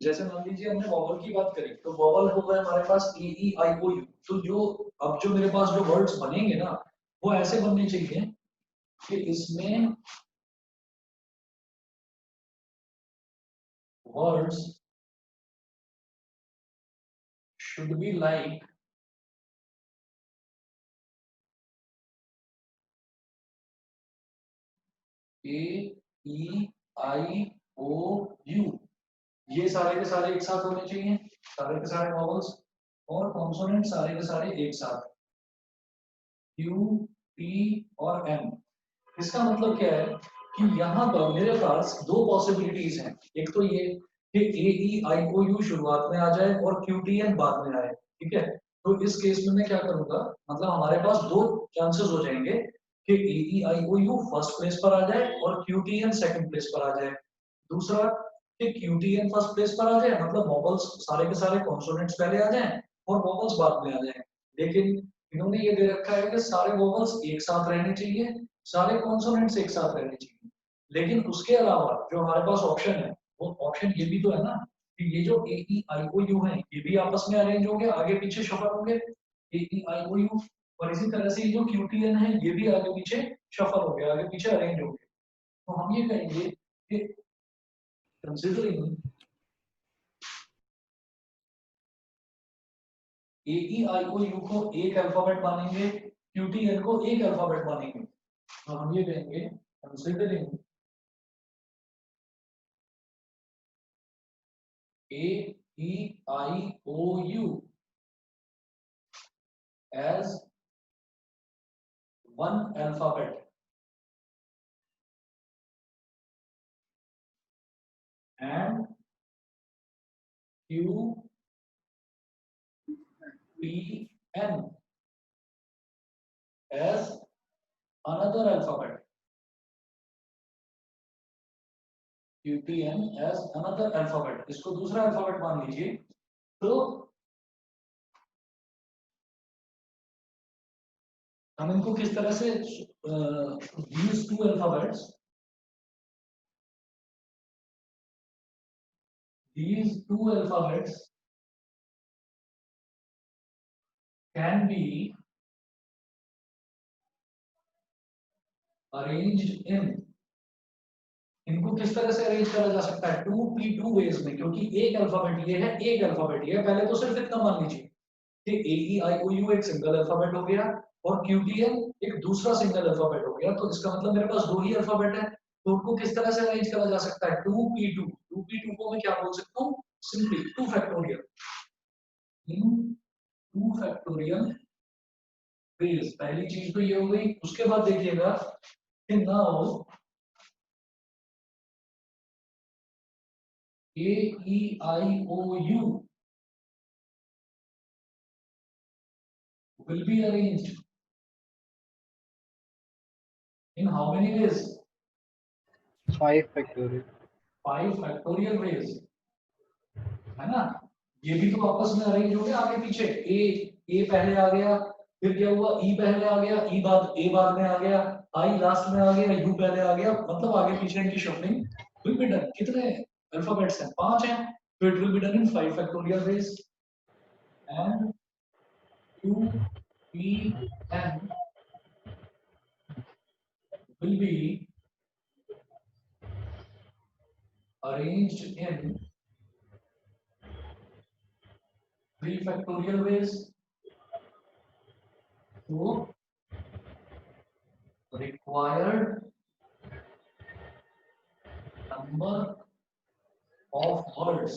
जैसे मान लीजिए हमने वॉवल की बात करी, तो वॉवल हो गए हमारे पास ए ई आई ओ यू। तो जो अब जो मेरे पास जो वर्ड्स बनेंगे ना, वो ऐसे बनने चाहिए कि इसमें words should be like A E I O U, ये सारे के सारे एक साथ होने चाहिए, सारे के सारे वॉवल्स। और कॉन्सोनेंट सारे के सारे एक साथ, क्यू पी और एम। इसका मतलब क्या है कि यहाँ पर मेरे पास दो पॉसिबिलिटीज हैं। एक तो ये कि A E I O you शुरुआत में आ जाए और क्यू टी एन बाद में आए, ठीक है। तो इस केस में मैं क्या करूंगा, मतलब हमारे पास दो चांसेस हो जाएंगे कि A E I O U first place पर आ जाए और Q T N second place पर आ जाए। दूसरा कि Q T N first place पर आ जाए, मतलब वॉवल्स सारे के सारे कॉन्सोनेंट्स पहले आ जाएं और वॉवल्स बाद में आ जाएं। लेकिन इन्होंने ये दे रखा है कि सारे वॉवल्स एक साथ रहने चाहिए, सारे कॉन्सोनेंट्स एक साथ रहने चाहिए। लेकिन उसके अलावा जो हमारे पास ऑप्शन है, वो ऑप्शन ये भी तो है ना कि ये जो ए ई आई ओ यू है, ये भी आपस में अरेंज होंगे, आगे पीछे शफल होंगे, ए ई आई ओ यू। और इसी तरह से ये जो क्यू टी एन है, ये भी आगे पीछे शफल हो गया, आगे पीछे अरेंज हो गए। तो हम ये कहेंगे कि considering A E I O you को एक अल्फाबेट मानेंगे, क्यू टी एन को एक अल्फाबेट मानेंगे, तो हम ये कहेंगे considering A E I O U as one alphabet and Q P N as another alphabet. Q P N as another alphabet. इसको दूसरा अल्फाबेट मान लीजिए। तो हम इनको किस तरह से these two alphabets, these two alphabets can be arranged in, इनको किस तरह से अरेंज करा जा सकता है, टू पी टू वेज में, क्योंकि एक अल्फाबेट ये है, एक अल्फाबेट ये है। पहले तो सिर्फ इतना मान लीजिए कि A E I O you एक सिंगल अल्फाबेट हो गया और क्यू टी एन एक दूसरा सिंगल अल्फाबेट हो गया। तो इसका मतलब मेरे पास दो ही अल्फाबेट है। तो उनको किस तरह से अरेंज करा जा सकता है, two P two. Two P two को मैं क्या बोल सकता हूँ, simply two factorial, in two factorial ways. पहली चीज तो ये हो गई। उसके बाद देखिएगा कि now A E I O U will be arranged in how many ways? 5 factorial. 5 factorial ways, है ना। ये भी तो आपस में अरेंज हो गया, आगे पीछे ए पहले आ गया, फिर क्या हुआ, ई पहले आ गया, ई बाद ए बाद में आ गया, आई लास्ट में आ गया, यू पहले आ गया, मतलब आगे पीछे इनकी शफलिंग विल बी डन। कितने अल्फाबेट्स हैं, 5 हैं। तो it will be done in 5 factorial ways and Q P N will be arranged in 3 factorial ways. So required number of words,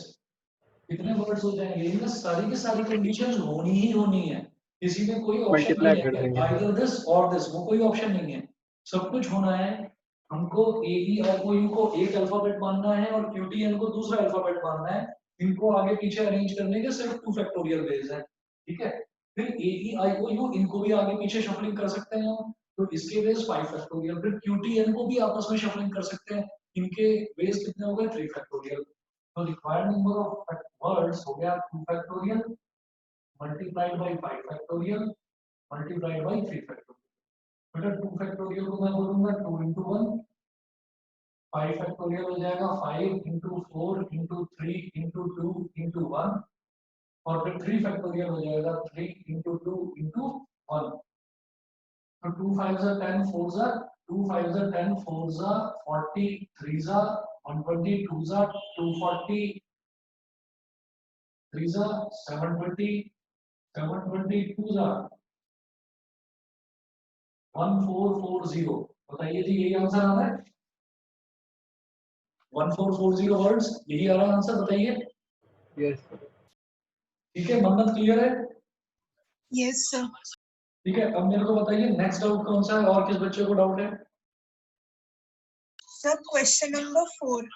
कितने वर्ड्स हो जाएंगे, इनमें सारी की सारी कंडीशंस होनी ही होनी है। किसी में कोई ऑप्शन मल्टीप्लाई नहीं है कर कि देंगे। आइदर दिस और दिस, वो कोई ऑप्शन नहीं है। सब कुछ होना है। हमको ए ई आई ओ यू को एक अल्फाबेट मानना है और क्यू टी एन को दूसरा अल्फाबेट मानना है। इनको आगे पीछे अरेंज करने के सिर्फ 2 फैक्टोरियल वेज है, ठीक है। फिर ए ई आई ओ यू इनको भी आगे पीछे शफलिंग कर सकते हैं हम, तो इसके वेज 5 फैक्टोरियल। फिर क्यू टी एन को भी आपस में शफलिंग कर सकते हैं, इनके वेज कितने हो गए, 3 फैक्टोरियल। तो रिक्वायर्ड नंबर ऑफ वर्ड्स हो गया 2 factorial multiplied by 5 factorial multiplied by 3 factorial. बेटा 2 फैक्टोरियल को मैं बोलूंगा 2 into 1 5 फैक्टोरियल हो जाएगा 5 इंटू 4 इंटू 3 इंटू 2 इंटू 1 और फिर 3 फैक्टोरियल हो जाएगा 3 इंटू 2 इंटू 1। तो 2 5 जा 10 4 जा 2 5 जा 10 4 जा 40 3 जा 120 2 जा 240 3 जा 720 720 2 जा 1440। बताइए जी यही आंसर आ रहा है 1440 वर्ड्स, यही आ रहा है आंसर, बताइए। Yes, sir. ठीक है, मन्नत क्लियर है? Yes sir. ठीक है, अब मेरे को बताइए नेक्स्ट डाउट कौन सा है और किस बच्चे को डाउट है? Sir question number 4।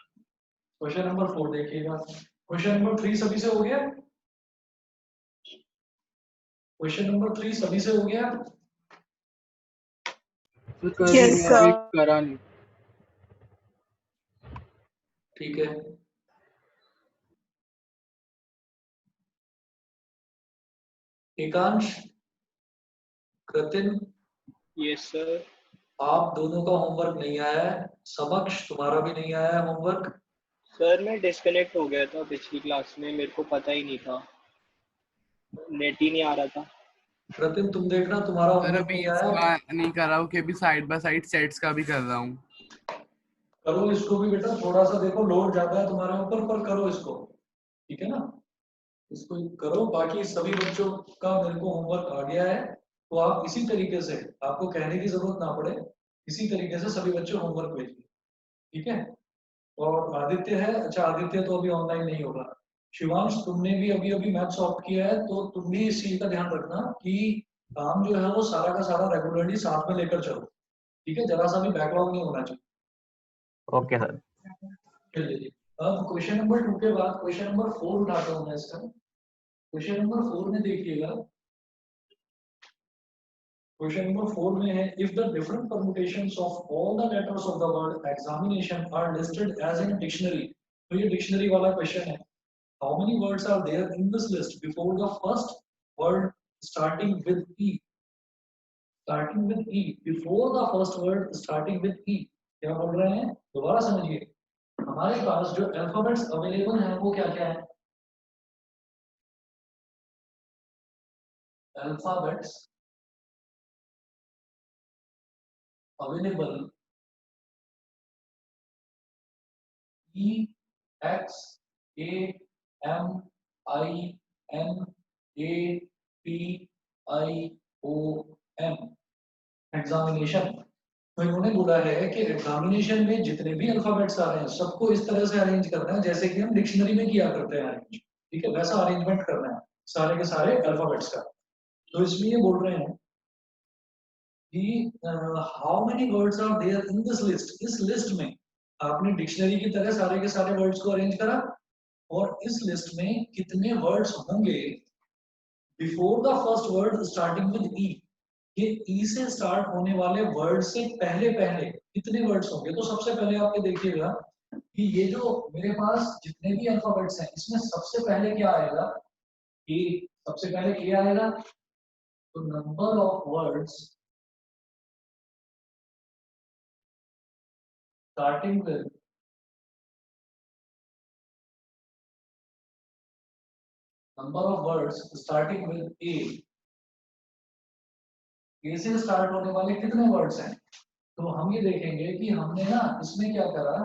Question number 4 देखिएगा। क्वेश्चन नंबर 3 सभी से हो गया? क्वेश्चन नंबर 3 सभी से हो गया? तो कर Yes, मैं sir. अभी करा नहीं। ठीक है, एकांश, कृतिन, यस सर। आप दोनों का होमवर्क नहीं आया है। समक्ष, तुम्हारा भी नहीं आया है होमवर्क। सर मैं डिस्कनेक्ट हो गया था पिछली क्लास में, मेरे को पता ही नहीं था, नेट ही नहीं आ रहा था। कृतिन तुम देखना तुम्हारा सर होमवर्क अभी नहीं आया। इसका नहीं कर रहा हूँ कि अभी साइड बाय साइड सेट्स का भी कर रहा हूँ। करो इसको भी बेटा, थोड़ा सा देखो लोड ज्यादा है तुम्हारे ऊपर, पर करो इसको, ठीक है ना? इसको करो, बाकी सभी बच्चों का मेरे को होमवर्क आ गया है, तो आप इसी तरीके से, आपको कहने की जरूरत ना पड़े, इसी तरीके से सभी बच्चे होमवर्क भेजिए, ठीक है? और आदित्य है, अच्छा आदित्य तो अभी ऑनलाइन नहीं होगा। शिवांश तुमने भी अभी अभी मैथ्स ऑप्ट किया है, तो तुम भी इस चीज का ध्यान रखना कि काम जो है वो सारा का सारा रेगुलरली साथ में लेकर चलो, ठीक है? जरा सा भी बैकलॉग नहीं होना चाहिए। Okay sir. चलिए, अब क्वेश्चन नंबर 2 के बाद क्वेश्चन नंबर 4 उठाता हूँ मैं इसका। क्वेश्चन नंबर 4 में देखिएगा, क्वेश्चन नंबर 4 में है if the different permutations of all the letters of the word examination are listed as in dictionary. तो ये डिक्शनरी वाला क्वेश्चन है। How many words are there in this list before the first word starting with E? Starting with E, before the first word starting with E. क्या बोल रहे हैं दोबारा समझिए। हमारे पास जो अल्फाबेट्स अवेलेबल हैं वो क्या क्या है? Alphabets available E, X, A, M, I, N, A, P, I, O, M। Examination, तो इन्होंने बोला है कि एग्जामिनेशन में जितने भी अल्फाबेट्स आ रहे हैं सबको इस तरह से अरेंज करना है जैसे कि हम डिक्शनरी में किया करते हैं अरेंज, ठीक है? वैसा अरेंजमेंट करना है सारे के सारे अल्फाबेट्स का। तो इसमें ये बोल रहे हैं कि how many words are there in this list. इस लिस्ट में आपने डिक्शनरी की तरह सारे के सारे वर्ड्स को अरेंज करा, और इस लिस्ट में कितने वर्ड्स होंगे before the first word starting with E. ये ई से स्टार्ट होने वाले वर्ड से पहले पहले कितने वर्ड्स होंगे? तो सबसे पहले आप ये देखिएगा कि ये जो मेरे पास जितने भी अल्फाबेट्स हैं इसमें सबसे पहले क्या आएगा? ए। सबसे पहले ए आएगा। तो number of words starting with number of words starting with A। A से स्टार्ट होने वाले कितने वर्ड्स हैं? तो हम ये देखेंगे कि हमने ना इसमें क्या करा,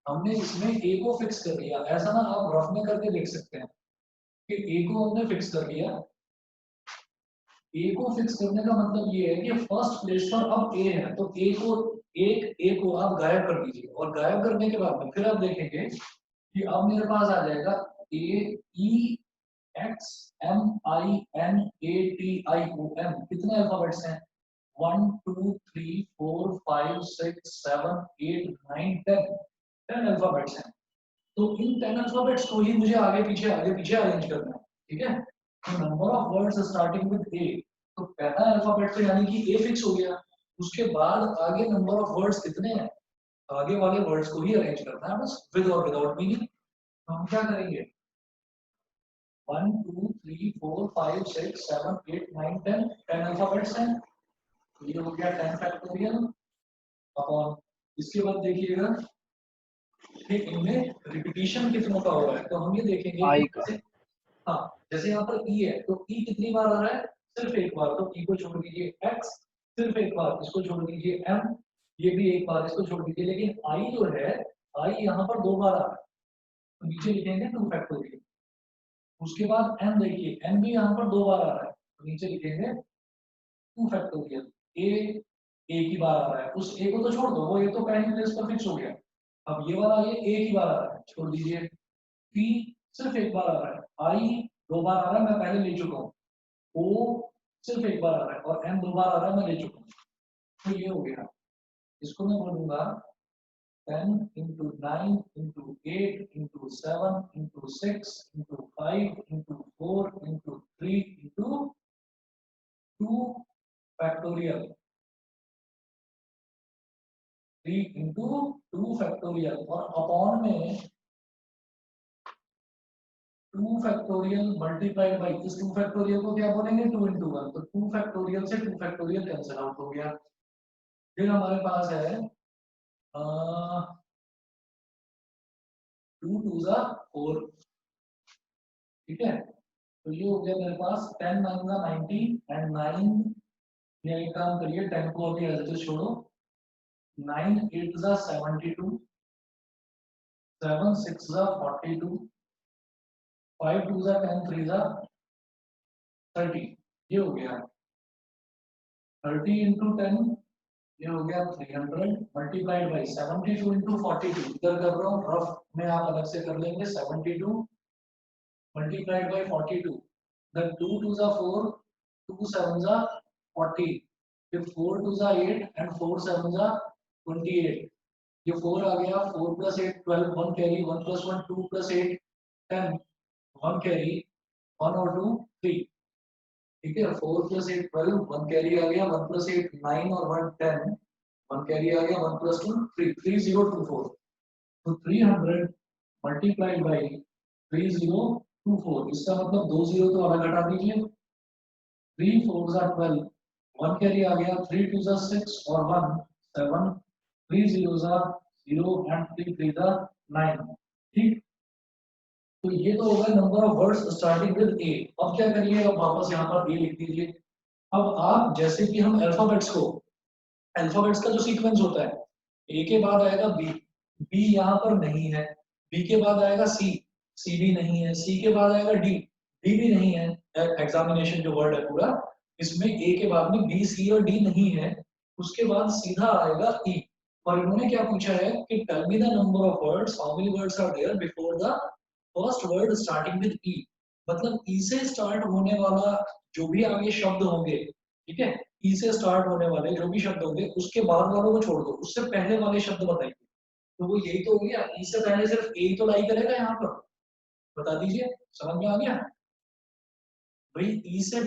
हमने इसमें A को फिक्स कर लिया। ऐसा ना आप रफ में करके देख सकते हैं कि A को हमने फिक्स कर लिया। A को फिक्स करने का मतलब ये है कि फर्स्ट प्लेस पर अब A है, तो A को आप गायब कर दीजिए, और गायब करने के बाद में फिर आप देखेंगे कि अब मेरे पास आ जाएगा A E X M I N A T I O M। कितने अल्फाबेट्स हैं? 1 2 3 4 5 6 7 8 9 10 अल्फाबेट्स हैं। तो इन 10 अल्फाबेट्स को ही मुझे आगे पीछे अरेंज करना है, ठीक है? तो number of words starting with A, तो पहला अल्फाबेट तो यानी कि ए फिक्स हो गया। उसके बाद आगे नंबर ऑफ वर्ड्स कितने हैं? आगे वाले वर्ड्स को ही अरेंज करना है बस, विद और विदाउट मीनिंग। तो हम क्या करेंगे? 1 2 3 4 5 6 7 8 9 10 अल्फाबेट्स हैं। ये हो गया 10 फैक्टोरियल अपॉन, इसके बाद देखिएगा कि इनमें रिपीटिशन कितनों का हो रहा है। तो हम ये देखेंगे I कि का। जैसे हाँ जैसे यहाँ पर ई है तो ई कितनी बार आ रहा है, सिर्फ एक बार। तो ई को छोड़ दीजिए, एक्स सिर्फ एक बार, इसको छोड़ दीजिए, एम ये भी एक बार, इसको छोड़ दीजिए। लेकिन आई जो है, आई यहाँ पर 2 बार आ रहा है, तो नीचे लिखेंगे 2 फैक्टोरियल। उसके बाद एन देखिए, एन भी यहाँ पर 2 बार आ रहा है, तो नीचे लिखेंगे 2 फैक्टोरियल। ए एक ही बार आ रहा है, उस ए को तो छोड़ दो, वो ए तो पहले प्लेस पर फिक्स हो गया। अब ये वाला ये एक ही बार आ रहा है, छोड़ दीजिए। पी सिर्फ एक बार आ रहा है, आई 2 बार आ रहा है, मैं पहले ले चुका हूँ। ओ सिर्फ एक बार आ रहा है और एन 2 बार आ रहा है, मैं ले चुका हूँ। तो ये हो गया, इसको मैं बोलूंगा 10 into 9 into 8 into 7 into 6 into 5 into 4 into 3 into 2 factorial, 3 into 2 factorial और अपॉन में 2 फैक्टोरियल मल्टीप्लाइड बाई, इस 2 फैक्टोरियल को क्या बोलेंगे, 2 into 1। तो 2 फैक्टोरियल से 2 फैक्टोरियल कैंसिल आउट हो गया। फिर हमारे पास है 2 2 जा 4, ठीक है। तो ये हो गया मेरे पास 10 9 जा 90 एंड 9 ने एक काम करिए, 10 को अभी एज इट इज छोड़ो, 9 8 जा 72, 7 6 जा 42, 5 2 जा 10 3 जा 30। ये हो गया 30 into 10, ये हो गया 300 मल्टीप्लाइड बाई 72 into 42। इधर कर रहा हूँ रफ में, आप अलग से कर लेंगे। 72 मल्टीप्लाइड बाई 42, then 2 2 जा 4, 2 7 जा 40, फिर 4 2 जा 8 and 4 7 जा 28। ये 4 आ गया, 4 plus 8 12, 1 carry, 1 plus 1 2 plus 8 10, 1 carry, 1 और 2 3, ठीक है। 4 plus 8 12, 1 कैरी आ गया, 1 plus 8 9 और 1 10, 1 कैरी आ गया, 1 plus 2 3, 3024। तो 300 मल्टीप्लाइड बाई 3024, इसका मतलब 2 जीरो तो अलग हटा दीजिए। 3 4 जा 12, 1 कैरी आ गया, 3 2 जा 6 और 1 7, 3 0 जा 0 एंड 3 3 जा 9, ठीक। तो ये तो होगा number of words starting with A. अब क्या करिए, अब वापस यहाँ पर ए लिख दीजिए। अब आप जैसे कि हम अल्फाबेट्स को, अल्फाबेट्स का जो सीक्वेंस होता है, ए के बाद आएगा बी, बी यहाँ पर नहीं है, बी के बाद आएगा सी, सी भी नहीं है, सी के बाद आएगा डी, डी भी नहीं है। एग्जामिनेशन जो वर्ड है पूरा, इसमें ए के बाद में बी सी और डी नहीं है। उसके बाद सीधा आएगा ई, और इन्होंने क्या पूछा है कि tell me the number of words, how many words are there before the first word starting with E. मतलब ई से स्टार्ट होने वाला जो भी आगे शब्द होंगे, ठीक है, ई से स्टार्ट होने वाले जो भी शब्द होंगे, उसके बाद वालों को छोड़ दो, उससे पहले वाले शब्द बताइए। तो वो यही तो हो गया, ई से पहले सिर्फ ए तो लाई करेगा यहाँ पर, बता दीजिए, समझ में आ गया भाई। ई से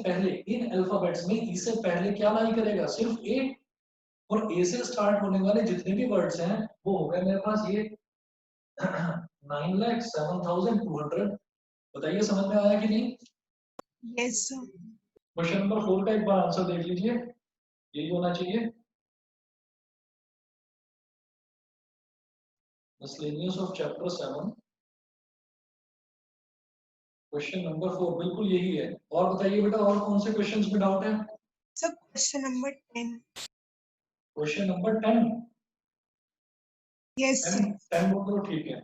पहले इन अल्फाबेट्स में ई से पहले क्या लाई करेगा, सिर्फ ए। और ए से स्टार्ट होने वाले जितने भी वर्ड्स हैं वो हो गए मेरे पास ये 9,07,200। बताइए समझ में आया कि नहीं। Yes, sir. क्वेश्चन नंबर 4 का एक बार आंसर देख लीजिए, यही होना चाहिए। Miscellaneous of chapter 7, question number 4 बिल्कुल यही है। और बताइए बेटा, और कौन से क्वेश्चंस में डाउट है। So question number 10. Question number 10, Yes, sir. 10 बोल दो, ठीक है।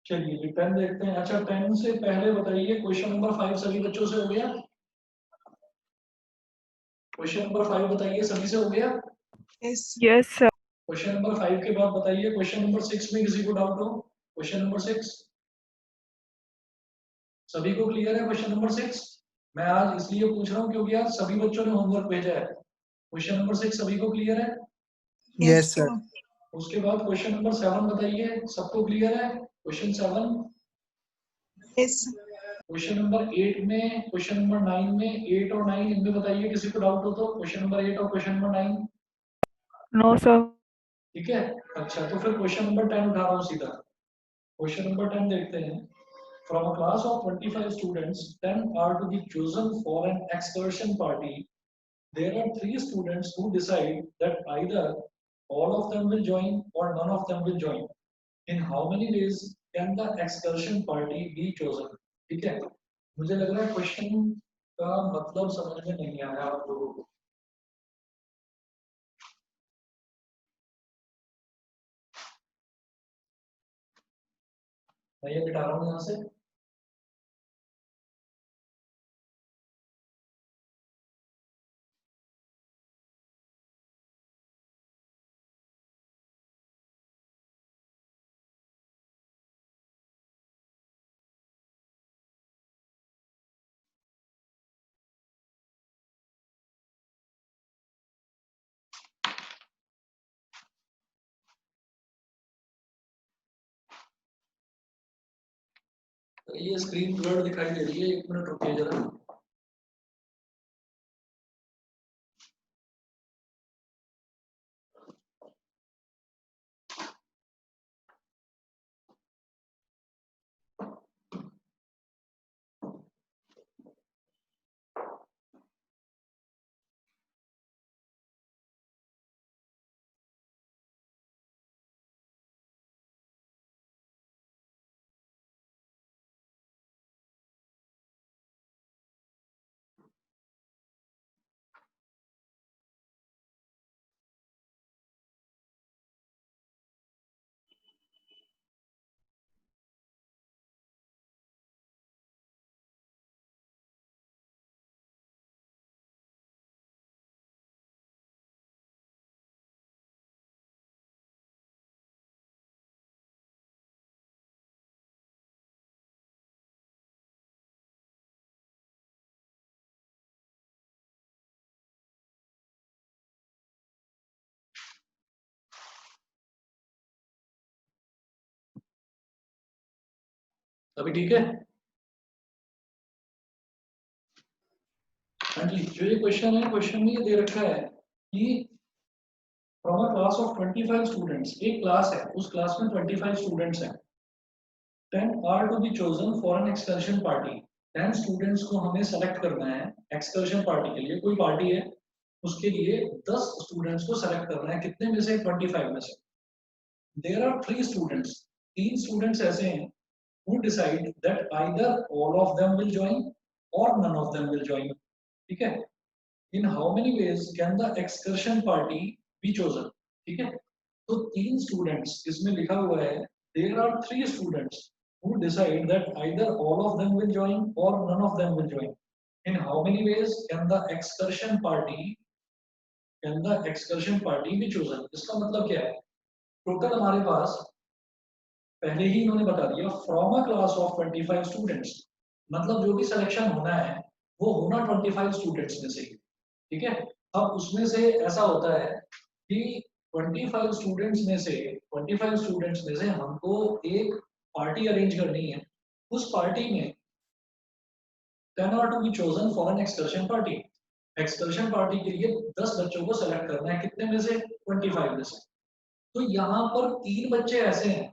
चलिए जी 10 देखते हैं। अच्छा 10 से पहले बताइए क्वेश्चन नंबर 5 सभी बच्चों से हो गया। क्वेश्चन नंबर 5 बताइए, सभी से हो गया। Yes. Yes, sir. Question number 5 के बाद बताइए क्वेश्चन नंबर 6 में किसी को डाउट हो। क्वेश्चन नंबर 6 सभी को क्लियर है। क्वेश्चन नंबर 6 मैं आज इसलिए पूछ रहा हूँ क्योंकि आज सभी बच्चों ने होमवर्क भेजा है। क्वेश्चन नंबर 6 सभी को क्लियर है। Yes, sir. उसके बाद क्वेश्चन नंबर 7 बताइए, सबको क्लियर है। Question 7, Yes, sir. Question number 8 में, क्वेश्चन नंबर 9 में, 8 और 9 इनमें बताइए किसी को डाउट हो तो। क्वेश्चन नंबर 8 और क्वेश्चन नंबर 9, No, sir. ठीक है। अच्छा तो फिर क्वेश्चन नंबर 10 उठा रहा हूँ सीधा। क्वेश्चन नंबर 10 देखते हैं। From a class of 25 students, 10 are to be chosen for an excursion party. There are 3 students who decide that either all of them will join or none of them will join. In how many ways can the excursion party be chosen? ठीक है, मुझे लग रहा है question का मतलब समझ में नहीं आया आप लोगों को. मैं ये मिटा रहा हूँ यहाँ से. ये स्क्रीन ब्लर दिखाई दे रही है, 1 मिनट रुकिए जरा. अभी ठीक है. हाँ जी, जो ये क्वेश्चन है, क्वेश्चन में ये दे रखा है कि from a class of 25 students, एक क्लास है, उस क्लास में 25 स्टूडेंट्स हैं. 10 are to be chosen for an excursion party. 10 students को हमें सेलेक्ट करना है एक्सकर्शन पार्टी के लिए. कोई पार्टी है, उसके लिए 10 स्टूडेंट्स को सेलेक्ट करना है. कितने में से? 25 में से. देयर आर 3 स्टूडेंट्स, 3 स्टूडेंट्स ऐसे हैं who decide that either all of them will join or none of them will join. ठीक है. In how many ways can the excursion party be chosen? ठीक है. तो 3 स्टूडेंट्स इसमें लिखा हुआ है. There are 3 students who decide that either all of them will join or none of them will join. In how many ways can the excursion party be chosen? इसका मतलब क्या है? टोटल हमारे पास पहले ही इन्होंने बता दिया from a class of 25 students, मतलब जो भी सिलेक्शन होना है वो होना 25 स्टूडेंट्स में से ही. ठीक है. अब उसमें से ऐसा होता है कि 25 स्टूडेंट्स में से हमको एक पार्टी अरेंज करनी है. उस पार्टी में 10 are to be chosen for an excursion party. Excursion party के लिए 10 बच्चों को सेलेक्ट करना है. कितने में से? 25 में से. तो यहाँ पर 3 बच्चे ऐसे हैं,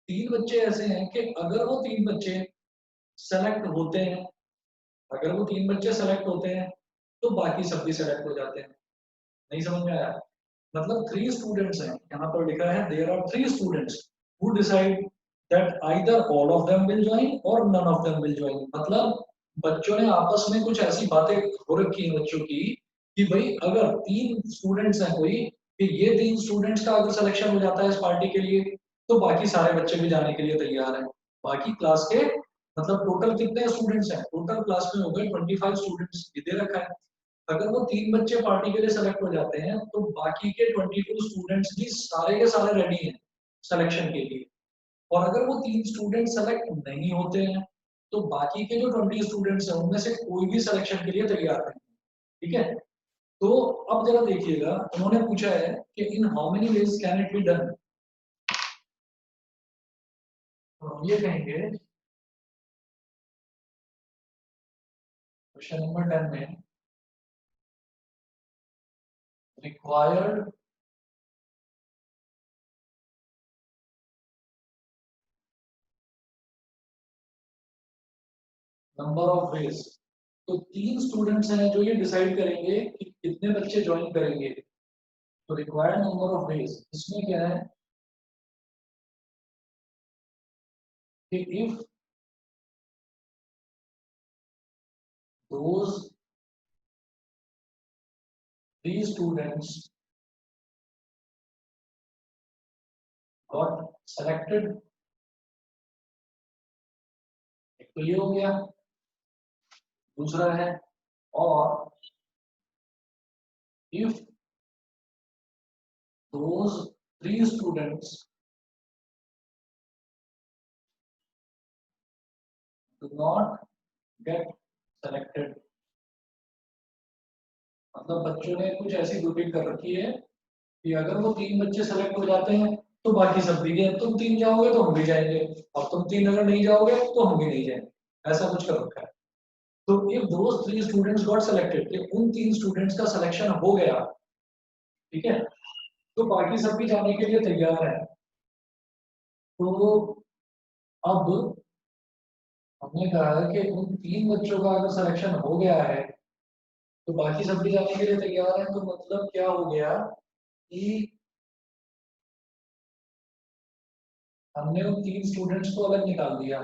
3 बच्चे ऐसे हैं कि अगर वो 3 बच्चे सेलेक्ट होते हैं, तो बाकी सब भी सेलेक्ट हो जाते हैं. नहीं समझ में आया? मतलब 3 स्टूडेंट्स हैं, यहाँ पर लिखा है there are 3 students who decide that either all of them will join or none of them will join. मतलब बच्चों ने आपस में कुछ ऐसी बातें हो रखी हैं बच्चों की कि भाई अगर 3 स्टूडेंट्स हैं कोई, कि ये 3 स्टूडेंट्स का अगर सिलेक्शन हो जाता है इस पार्टी के लिए, तो बाकी सारे बच्चे भी जाने के लिए तैयार हैं. बाकी क्लास के मतलब टोटल कितने स्टूडेंट्स हैं? टोटल क्लास में हो गए 25 स्टूडेंट्स. ये दे रखा है. अगर वो 3 बच्चे पार्टी के लिए सेलेक्ट हो जाते हैं तो बाकी के 22 स्टूडेंट्स भी सारे के सारे रेडी हैं सिलेक्शन के लिए. और अगर वो 3 स्टूडेंट सेलेक्ट नहीं होते हैं तो बाकी के जो 20 स्टूडेंट्स हैं उनमें से कोई भी सिलेक्शन के लिए तैयार नहीं. ठीक है. तो अब जरा देखिएगा, उन्होंने पूछा है कि इन how many ways can it be done. तो हम ये कहेंगे क्वेश्चन नंबर 10 में required नंबर ऑफ वेज. तो 3 स्टूडेंट्स हैं जो ये डिसाइड करेंगे कि कितने बच्चे ज्वाइन करेंगे. तो रिक्वायर्ड नंबर ऑफ डेज इसमें क्या है कि if those 3 students got selected, एक तो ये हो गया, दूसरा है और if those 3 students do not get selected, मतलब बच्चों ने कुछ ऐसी ग्रुपिंग कर रखी है कि अगर वो 3 बच्चे सेलेक्ट हो जाते हैं तो बाकी सब भी गए, तुम 3 जाओगे तो हम भी जाएंगे, और तुम 3 अगर नहीं जाओगे तो हम भी नहीं जाएंगे, ऐसा कुछ कर रखा है। तो if those 3 students got selected, कि उन 3 स्टूडेंट्स का सिलेक्शन हो गया, ठीक है, तो बाकी सब भी जाने के लिए तैयार है। तो अब हमने कहा कि उन 3 बच्चों का अगर सिलेक्शन हो गया है तो बाकी सब भी जाने के लिए तैयार है, तो मतलब क्या हो गया कि हमने उन 3 स्टूडेंट्स को अलग निकाल दिया।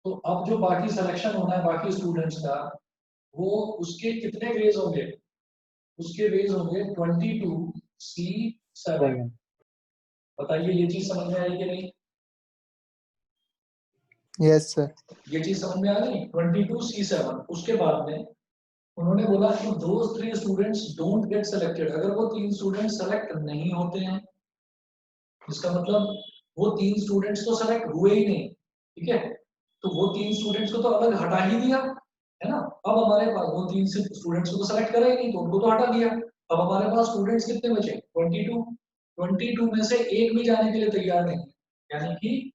तो अब जो बाकी सिलेक्शन होना है बाकी स्टूडेंट्स का, वो उसके कितने वेज होंगे, उसके वेज होंगे 22C7। बताइए ये चीज समझ में आई कि नहीं? Yes sir. ये चीज समझ में आ गई? 22C7। उसके बाद में उन्होंने बोला कि those 3 students don't get selected, अगर वो 3 स्टूडेंट सेलेक्ट नहीं होते हैं, इसका मतलब वो 3 स्टूडेंट्स तो सेलेक्ट हुए ही नहीं, ठीक है, तो वो 3 स्टूडेंट्स को तो अलग हटा ही दिया, है ना। अब हमारे पास वो 3 स्टूडेंट्स को तो सेलेक्ट करे ही नहीं, तो उनको तो हटा दिया। अब हमारे पास स्टूडेंट्स कितने बचे? 22 में से एक भी जाने के लिए तैयार नहीं, यानी कि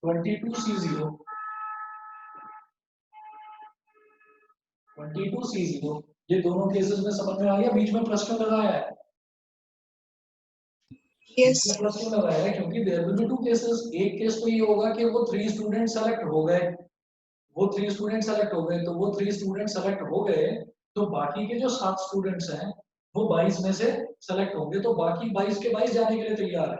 22C0 ये दोनों केसेस में समझ में आ गया? बीच में प्रश्न लगाया है, Yes. प्रश्न लगाया है क्योंकि देयर विल बी 2 केसेस। एक केस तो ये होगा कि वो 3 स्टूडेंट सेलेक्ट हो गए, वो 3 स्टूडेंट सेलेक्ट हो गए, तो वो 3 स्टूडेंट सेलेक्ट हो गए तो बाकी के जो 7 स्टूडेंट्स हैं वो 22 में से सेलेक्ट होंगे, तो बाकी 22 के 22 जाने के लिए तैयार है,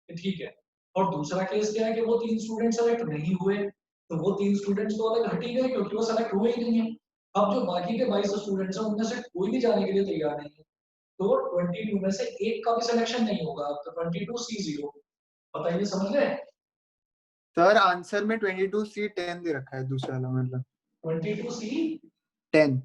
ठीक है। और दूसरा केस क्या है कि वो 3 स्टूडेंट सेलेक्ट नहीं हुए, तो वो 3 स्टूडेंट्स तो अलग हट ही गए क्योंकि वो सेलेक्ट हुए ही नहीं है। अब जो बाकी के 22 स्टूडेंट्स हैं उनमें से कोई भी जाने के लिए तैयार नहीं है, तो 22 में से एक का भी सिलेक्शन नहीं होगा, तो 22C0। बताइए समझ गए? सर आंसर में 22C10 दे रखा है, दूसरा वाला मतलब 22C10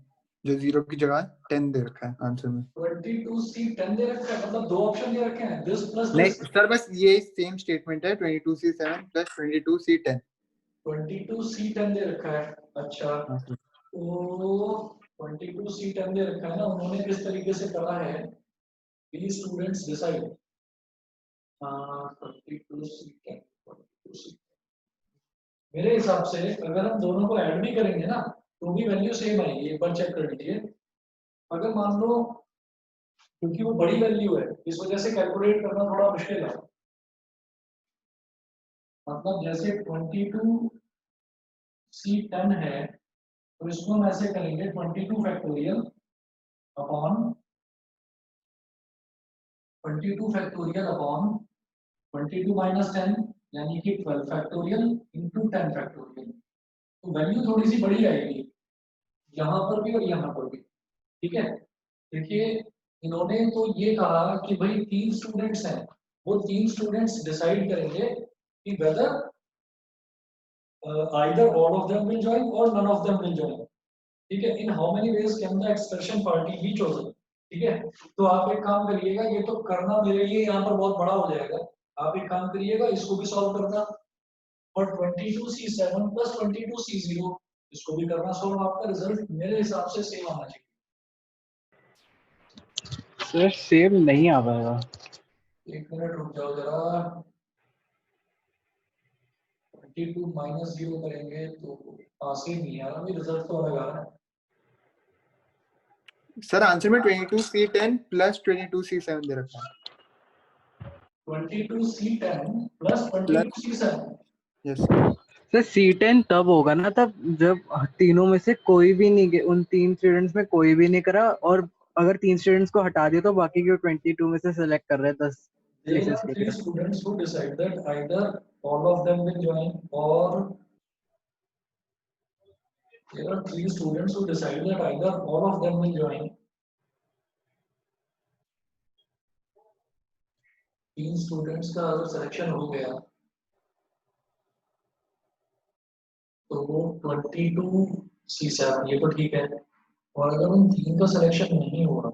जो 0 की जगह 10 दे रखा है आंसर में। 22C10 दे रखा है, मतलब 2 ऑप्शन दे रखे हैं, दिस प्लस नहीं दिस। सर, बस ये सेम स्टेटमेंट है, 22C7 प्लस 22C10। 22C10 दे रखा है, अच्छा। तो 22C10 दे रखा है ना, उन्होंने किस तरीके से करा है, these students decide 22C10 मेरे हिसाब से अगर हम दोनों को ऐड भी करेंगे ना तो भी वैल्यू सेम आएगी, एक बार चेक कर लीजिए। अगर मान लो, क्योंकि वो बड़ी वैल्यू है इस वजह से कैलकुलेट करना थोड़ा मुश्किल है, मतलब जैसे 22C10 है तो इसको हम ऐसे करेंगे 22 फैक्टोरियल अपॉन 22 माइनस 10 यानी कि 12 फैक्टोरियल इंटू 10 फैक्टोरियल। तो वैल्यू थोड़ी सी बड़ी आएगी यहाँ पर भी और यहाँ पर भी, ठीक है। देखिए इन्होंने तो ये कहा कि भाई 3 स्टूडेंट्स हैं, वो 3 स्टूडेंट्स डिसाइड करेंगे कि whether either all of them will join or none of them will join, ठीक है। In how many ways can the expression party be chosen, ठीक है। तो आप एक काम करिएगा, ये तो करना मेरे लिए यहाँ पर बहुत बड़ा हो जाएगा, आप एक काम करिएगा इसको भी सॉल्व करना, और 22C7 प्लस 22C0 इसको भी करना सॉल्व। आपका रिजल्ट मेरे हिसाब से सेम आना चाहिए। सर सेम नहीं आ पाएगा। एक मिनट रुक जाओ जरा, 22 माइनस 0 करेंगे तो पास ही नहीं आ रहा, रिजल्ट तो अलग आ रहा है। सर आंसर में 22C10 प्लस 22C7 दे रखा है। 22C10 plus 22C7। Yes sir C10 तब होगा ना तब जब तीनों में से कोई भी नहीं, उन 3 स्टूडेंट्स में कोई भी नहीं करा और अगर 3 स्टूडेंट्स को हटा दिया तो बाकी के 22 में से सेलेक्ट कर रहे हैं 10 There प्लेसेस are के three लिए। students who decide that either all of them will join or there are three students who decide that either all of them will join. 3 students का अगर सिलेक्शन हो गया तो वो 22 C7 ये तो ठीक है, और अगर उन 3 का सिलेक्शन नहीं हुआ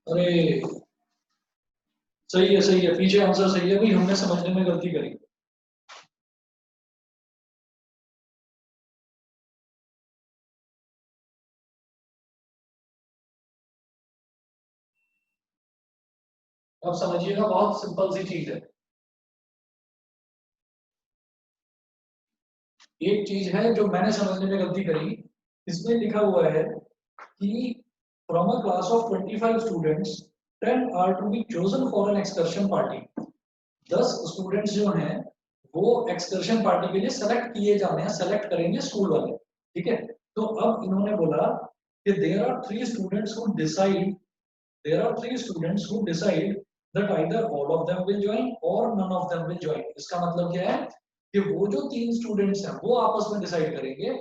अरे सही है पीछे आंसर सही है भाई, हमने समझने में गलती करी। अब समझिएगा, बहुत सिंपल सी चीज है। एक चीज है जो मैंने समझने में गलती करी, इसमें लिखा हुआ है कि from a class of 25 students 10 are to be chosen for an excursion party. 10 students जो हैं वो एक्सकर्शन पार्टी के लिए सेलेक्ट किए जाने हैं, सेलेक्ट करेंगे स्कूल वाले, ठीक है। तो अब इन्होंने बोला कि there are 3 students who decide that either all of them will join or none of them will join। इसका मतलब क्या है कि वो जो 3 स्टूडेंट्स हैं वो आपस में डिसाइड करेंगे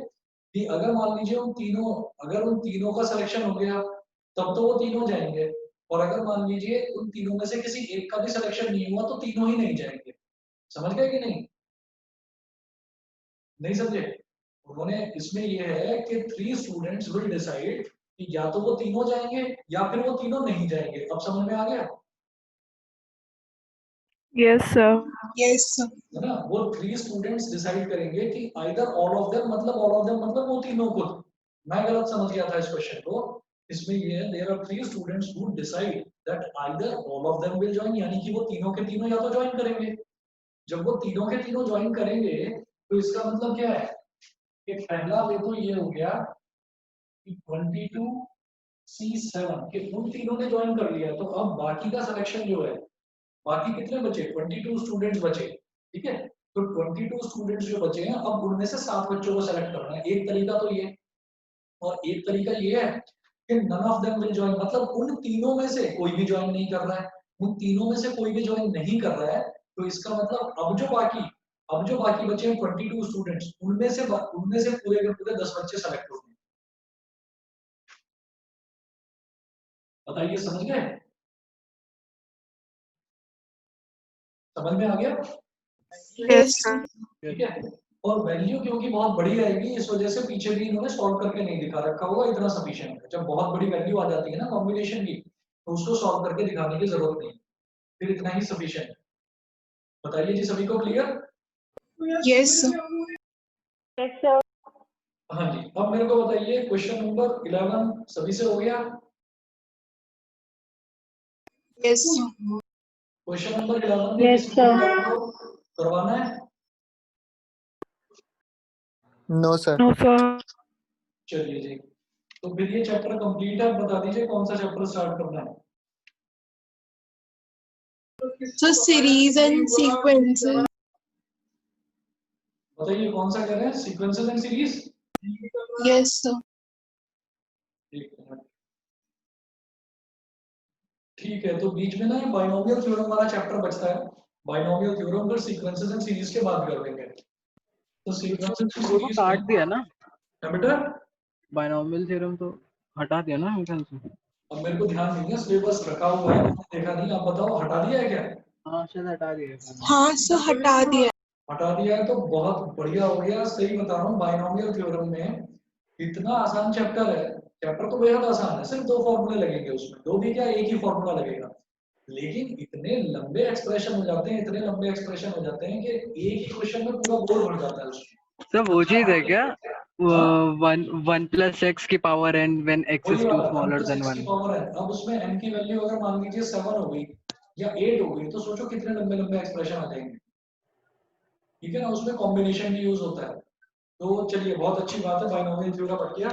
कि अगर मान लीजिए अगर उन तीनों का सिलेक्शन हो गया तब तो वो तीनों जाएंगे, और अगर मान लीजिए उन तीनों में से किसी एक का भी सिलेक्शन नहीं हुआ तो तीनों ही नहीं जाएंगे। समझ गए कि नहीं? नहीं समझे? उन्होंने इसमें ये है कि 3 स्टूडेंट्स विल डिसाइड कि या तो वो तीनों जाएंगे या फिर वो तीनों नहीं जाएंगे। अब समझ में आ गया? Yes, sir. Yes, sir. है ना? वो 3 स्टूडेंट्स डिसाइड करेंगे कि आइदर ऑल ऑफ देम मतलब वो तीनों को। मैं गलत समझ गया था इस क्वेश्चन को। इसमें ये है there are 3 students who decide that either all of them will join, यानी कि वो तीनों के तीनों या तो ज्वाइन करेंगे। जब वो तीनों के तीनों ज्वाइन करेंगे तो इसका मतलब क्या है कि पहला वे तो ये हो गया कि 22C7 के उन तीनों ने ज्वाइन कर लिया, तो अब बाकी का सिलेक्शन जो है, बाकी कितने बचे? 22 स्टूडेंट्स बचे, ठीक है। तो 22 स्टूडेंट्स जो बचे हैं अब उनमें से 7 बच्चों को सेलेक्ट करना है। एक तरीका तो ये, और एक तरीका ये है कि none of them will join, मतलब उन तीनों में से कोई भी ज्वाइन नहीं कर रहा है। उन तीनों में से कोई भी ज्वाइन नहीं कर रहा है, तो इसका मतलब अब जो बाकी बचे हैं 22 स्टूडेंट्स, उनमें से पूरे के पूरे 10 बच्चे सेलेक्ट होंगे। बताइए, समझ गए? समझ में आ गया? Yes, sir. ठीक है। और वैल्यू क्योंकि बहुत बड़ी आएगी, इस वजह से पीछे भी इन्होंने सॉल्व करके नहीं दिखा रखा होगा, इतना सफिशिएंट है। जब बहुत बड़ी वैल्यू आ जाती है ना कॉम्बिनेशन की, तो उसको सॉल्व करके दिखाने की जरूरत नहीं, फिर इतना ही सफिशिएंट है। बताइए जी, सभी को क्लियर? Yes, sir. हाँ जी। अब मेरे को बताइए क्वेश्चन नंबर 11 सभी से हो गया? Yes, sir. क्वेश्चन नंबर 11 में Yes, किसी sir. को करवाना है? No sir. No, sir. चलिए जी, तो फिर ये चैप्टर कंप्लीट है। बता दीजिए कौन सा चैप्टर स्टार्ट करना है? So series and sequences. बताइए कौन सा कह रहे हैं? Sequences and series? Yes, sir. एक मिनट। ठीक है, तो बीच में ना बाइनोमियल थ्योरम वाला चैप्टर बचता है। बाइनोमियल थ्योरम पर सीक्वेंसेस एंड सीरीज के बाद कर देंगे। तो सीक्वेंसेस एंड वो तो सीरीज काट दिया ना, है बेटा। बाइनोमियल थ्योरम तो हटा दिया ना मेरे ख्याल से। अब मेरे को ध्यान नहीं है, सिलेबस रखा हुआ है, मैंने देखा नहीं। आप बताओ, हटा दिया है क्या? हाँ शायद हटा दिया। हाँ सर, हटा दिया। हटा दिया है तो बहुत बढ़िया हो गया। सही बता रहा हूँ, बाइनोमियल थ्योरम में इतना आसान चैप्टर है। चैप्टर तो बेहद आसान है, सिर्फ 2 फॉर्मूले लगेंगे उसमें, 2 भी क्या, एक ही फॉर्मूला लगेगा। लेकिन इतने लंबे एक्सप्रेशन हो जाते हैं, इतने लंबे एक्सप्रेशन हो जाते हैं कि एक ही क्वेश्चन में पूरा बोर्ड भर जाता है उसमें। सर वो चीज है क्या, हाँ? 1 + x की पावर n when x वही is 2 वाला 1 smaller + than x की 1। पावर है। अब उसमें n की वैल्यू अगर मान लीजिए 7 हो गई या 8 हो गई, तो सोचो कितने लंबे लंबे एक्सप्रेशन आ जाएंगे। ठीक है ना, उसमें कॉम्बिनेशन भी यूज होता है। तो चलिए, बहुत अच्छी बात है, बाइनोमियल थ्योरम बढ़ गया।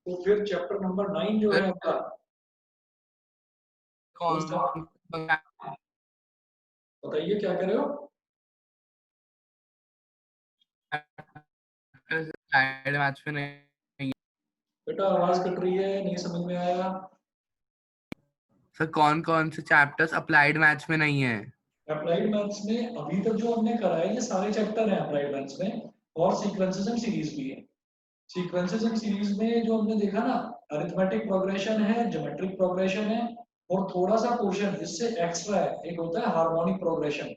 तो फिर चैप्टर नंबर 9 जो है आपका, कौन बताइए क्या कह रहे हो? स्लाइड मैच में नहीं। बेटा आवाज कट रही है, नहीं समझ में आया। सर कौन कौन से चैप्टर्स अप्लाइड मैथ्स में नहीं है? अप्लाइड मैथ्स में अभी तक जो हमने करा है ये सारे चैप्टर हैं अप्लाइड मैथ्स में, और सीक्वेंसेस एंड सीरीज भी है। सीक्वेंसेस एंड सीरीज में जो हमने देखा ना, अरिथमेटिक प्रोग्रेशन है, ज्योमेट्रिक प्रोग्रेशन है, और थोड़ा सा पोर्शन इससे एक्स्ट्रा है, एक होता है हार्मोनिक प्रोग्रेशन।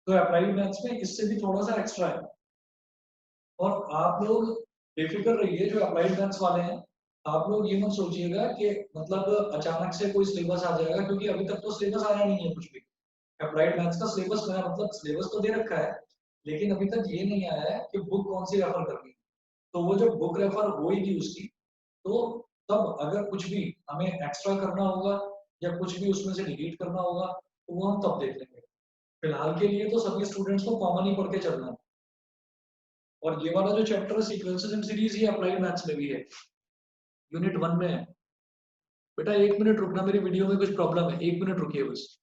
तो अप्लाइड मैथ्स में इससे भी थोड़ा सा एक्स्ट्रा है। और आप लोग बेफिक्र रहिए, जो अप्लाइड मैथ्स वाले हैं, आप लोग ये मत सोचिएगा कि मतलब अचानक से कोई सिलेबस आ जाएगा, क्योंकि अभी तक तो सिलेबस आया नहीं है कुछ भी। अप्लाइड मैथ्स का सिलेबस, मेरा मतलब सिलेबस तो दे रखा है, लेकिन अभी तक ये नहीं आया है कि बुक कौन सी रेफर करनी है। तो वो जब बुक रेफर होएगी उसकी, तो तब अगर कुछ भी हमें एक्स्ट्रा करना होगा या कुछ भी उसमें से डिलीट करना होगा, तो वो हम तब देख लेंगे। फिलहाल के लिए तो सभी स्टूडेंट्स को कॉमन ही पढ़ के चलना है। और ये वाला जो चैप्टर है सीक्वेंसेस एंड सीरीज, ये अप्लाइड मैथ्स में भी है, यूनिट 1 में है। बेटा 1 मिनट रुकना, मेरी वीडियो में कुछ प्रॉब्लम है, 1 मिनट रुकिए बस।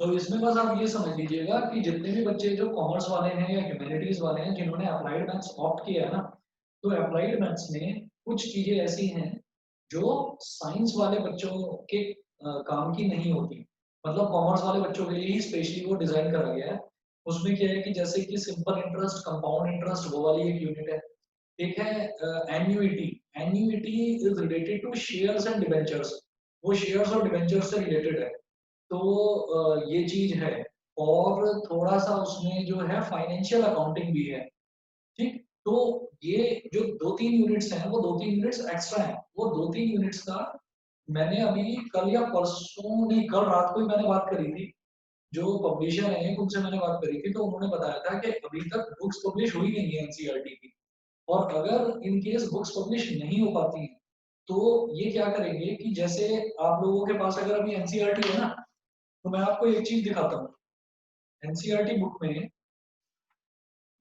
तो इसमें बस आप ये समझ लीजिएगा कि जितने भी बच्चे जो कॉमर्स वाले हैं या ह्यूमैनिटीज वाले हैं जिन्होंने अप्लाइड मैथ्स ऑप्ट किया है ना, तो अप्लाइड मैथ्स में कुछ चीजें ऐसी हैं जो साइंस वाले बच्चों के काम की नहीं होती। मतलब कॉमर्स वाले बच्चों के लिए ही स्पेशली वो डिजाइन करा गया है। उसमें क्या है कि जैसे कि सिंपल इंटरेस्ट, कंपाउंड इंटरेस्ट, वो वाली एक यूनिट है। एक है annuity. Annuity is related to shares and debentures, वो शेयर्स और डिबेंचर्स से रिलेटेड है। तो ये चीज है। और थोड़ा सा उसमें जो है फाइनेंशियल अकाउंटिंग भी है। ठीक, तो ये जो 2-3 यूनिट्स हैं, वो 2-3 यूनिट्स एक्स्ट्रा हैं। वो 2-3 यूनिट्स का मैंने अभी कल या परसों, नहीं कल रात को ही मैंने बात करी थी। जो पब्लिशर हैं उनसे मैंने बात करी थी, तो उन्होंने बताया था कि अभी तक बुक्स पब्लिश हुई नहीं है एनसीईआरटी की। और अगर इन केस बुक्स पब्लिश नहीं हो पाती हैं, तो ये क्या करेंगे कि जैसे आप लोगों के पास अगर अभी एनसीईआरटी है ना, तो मैं आपको एक चीज दिखाता हूँ। एनसीईआरटी बुक में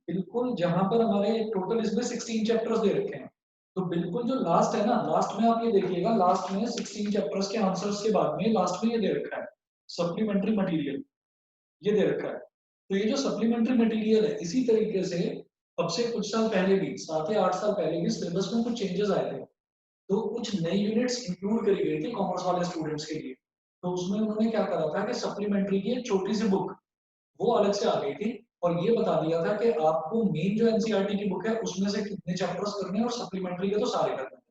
बिल्कुल जहां पर हमारे टोटल इसमें 16 चैप्टर्स दे रखे हैं, तो बिल्कुल जो लास्ट है ना, लास्ट में आप ये देखिएगा, लास्ट में 16 चैप्टर्स के आंसर्स के बाद में लास्ट में ये दे रखा है सप्लीमेंट्री मटेरियल, ये दे रखा है। तो ये जो सप्लीमेंट्री मटेरियल है, इसी तरीके से अब से कुछ साल पहले भी, 7 या 8 साल पहले भी सिलेबस में कुछ चेंजेस आए थे। तो कुछ नई यूनिट्स इंक्लूड करी गई थी कॉमर्स वाले स्टूडेंट्स के लिए। तो उसमें उन्होंने क्या करा था कि सप्लीमेंट्री की एक छोटी सी बुक वो अलग से आ गई थी, और ये बता दिया था कि आपको मेन जो एनसीईआरटी की बुक है उसमें से कितने चैप्टर्स करने हैं, और सप्लीमेंट्री के तो सारे करने हैं।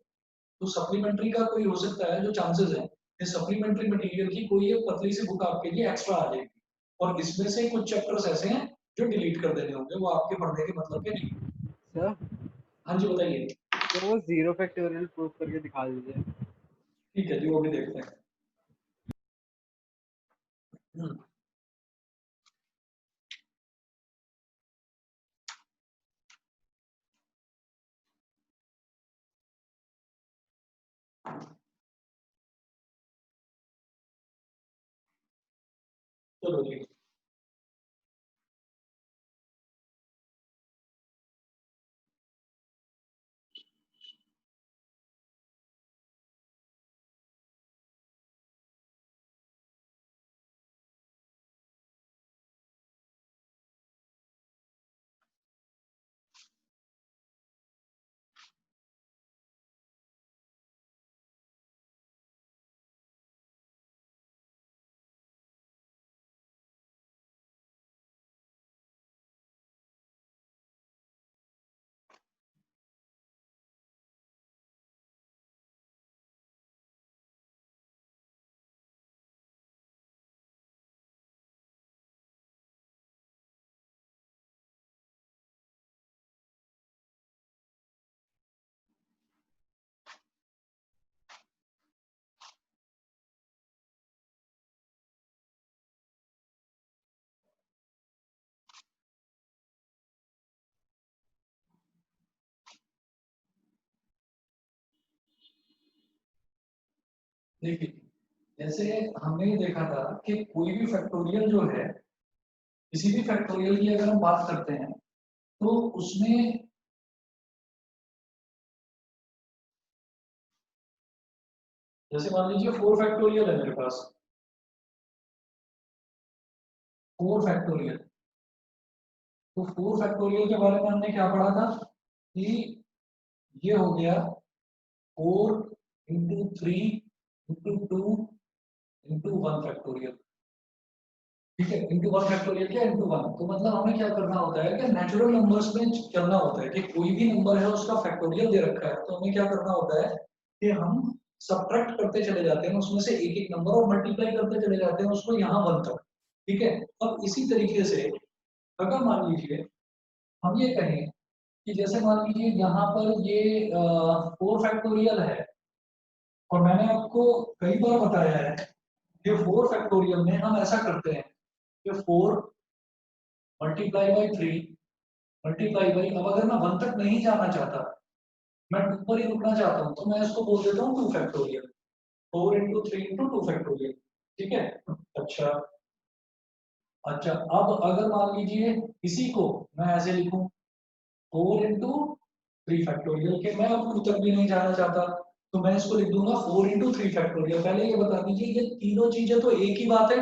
तो सप्लीमेंट्री का कोई हो सकता है, जो चांसेस है कि सप्लीमेंट्री मटेरियल की कोई एक पतली सी बुक आपके लिए एक्स्ट्रा आ जाएगी, और इसमें से कुछ चैप्टर्स ऐसे हैं जो डिलीट कर देने होंगे, वो आपके पढ़ने के मतलब के नहीं। सर हाँ जी बताइए। तो वो जीरो फैक्टोरियल प्रूव करके दिखा दीजिए। ठीक है जी, वो भी देखते हैं। हम्म, चलो जी। देखिए जैसे हमने ये देखा था कि कोई भी फैक्टोरियल जो है, किसी भी फैक्टोरियल की अगर हम बात करते हैं तो उसमें जैसे मान लीजिए 4 फैक्टोरियल है मेरे पास, 4 फैक्टोरियल। तो 4 फैक्टोरियल के बारे में हमने क्या पढ़ा था कि ये हो गया 4 इंटू 3 इंटू 2 इंटू 1 फैक्टोरियल। ठीक है, इंटू 1 फैक्टोरियल क्या, इंटू 1। तो मतलब हमें क्या करना होता है कि नेचुरल नंबर्स में चलना होता है कि कोई भी नंबर है उसका फैक्टोरियल दे रखा है, तो हमें क्या करना होता है कि हम सब्ट्रैक्ट करते चले जाते हैं उसमें से एक एक नंबर और मल्टीप्लाई करते चले जाते हैं उसको यहाँ 1 तक। ठीक है, अब इसी तरीके से अगर मान लीजिए हम ये कहें कि जैसे मान लीजिए यहाँ पर ये 4 फैक्टोरियल है, और मैंने आपको कई बार बताया है कि 4 फैक्टोरियल में हम ऐसा करते हैं कि 4 मल्टीप्लाई बाई 3 मल्टीप्लाई बाई, अब अगर मैं 1 तक नहीं जाना चाहता, मैं 2 पर ही रुकना चाहता हूँ, तो मैं इसको बोल देता हूँ 2 फैक्टोरियल, 4 इंटू 3 इंटू 2 फैक्टोरियल। ठीक है, अच्छा अच्छा, अब अगर मान लीजिए इसी को मैं ऐसे लिखूं 4 इंटू 3 फैक्टोरियल के, मैं अब 2 तक भी नहीं जाना चाहता, तो मैं इसको लिख दूंगा 4 इंटू 3 फैक्टोरियल। पहले ये बता दीजिए ये तीनों चीजें तो एक ही बात है,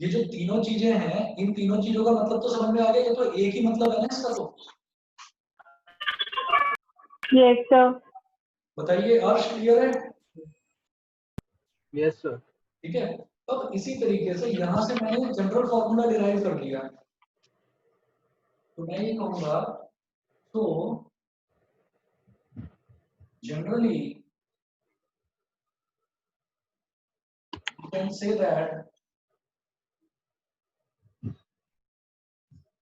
ये जो तीनों चीजें हैं इन तीनों चीजों का मतलब तो समझ में आ गया, ये तो एक ही मतलब है ना इसका। तो Yes, sir. बताइए, अर्श क्लियर है? Yes sir. ठीक है, अब इसी तरीके से यहां से मैंने जनरल फॉर्मूला डिराइव कर लिया, तो मैं ये कहूंगा तो generally you can say that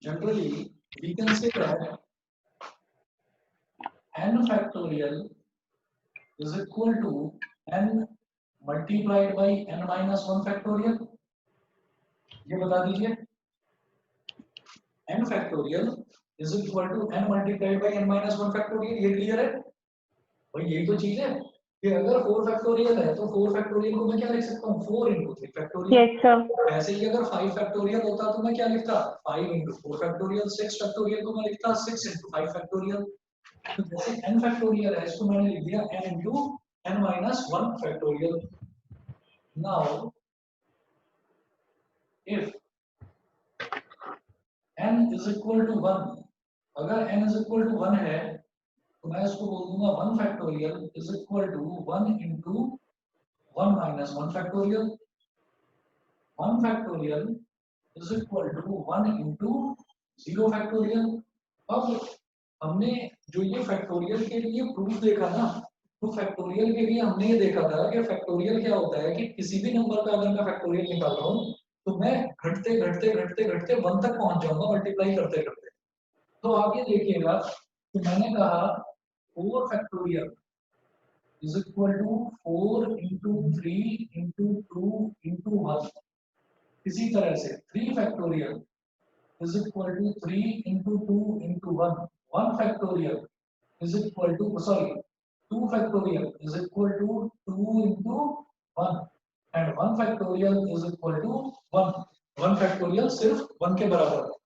generally we can say that n factorial is equal to n multiplied by n minus 1 factorial। ये बता दीजिए, n factorial is equal to n multiplied by n minus 1 factorial। ये clear है भाई? यही तो चीज है कि अगर 4 फैक्टोरियल है तो 4 फैक्टोरियल को मैं क्या लिख सकता हूँ, 4 इंटू 3 फैक्टोरियल। Yes, sir. ऐसे ही अगर 5 फैक्टोरियल होता तो मैं क्या लिखता, 5 इंटू 4 फैक्टोरियल। 6 फैक्टोरियल को मैं लिखता 6 इंटू 5 फैक्टोरियल। तो जैसे n फैक्टोरियल है इसको मैंने लिख दिया n into n minus 1 factorial. Now if n is equal to 1, अगर n इज इक्वल टू 1 है तो मैं इसको बोल दूंगा 1 factorial is equal to 1 into 1 minus 1 factorial. 1 factorial is equal to 1 into 0 factorial. अब हमने जो ये फैक्टोरियल के लिए प्रूफ देखा ना, तो फैक्टोरियल के लिए हमने ये देखा था कि फैक्टोरियल क्या होता है कि किसी भी नंबर का अगर मैं फैक्टोरियल निकाल रहा हूँ तो मैं घटते घटते घटते घटते 1 तक पहुंच जाऊंगा मल्टीप्लाई करते करते। तो आप ये देखिएगा कि मैंने कहा 4 factorial is equal to 4 into 3 into 2 into 1। इसी तरह से 3 factorial is equal to 3 into 2 into 1. 1 factorial is equal to, sorry, 2 factorial is equal to 2 into 1 and 1 factorial is equal to 1. 1 factorial सिर्फ 1 के बराबर है।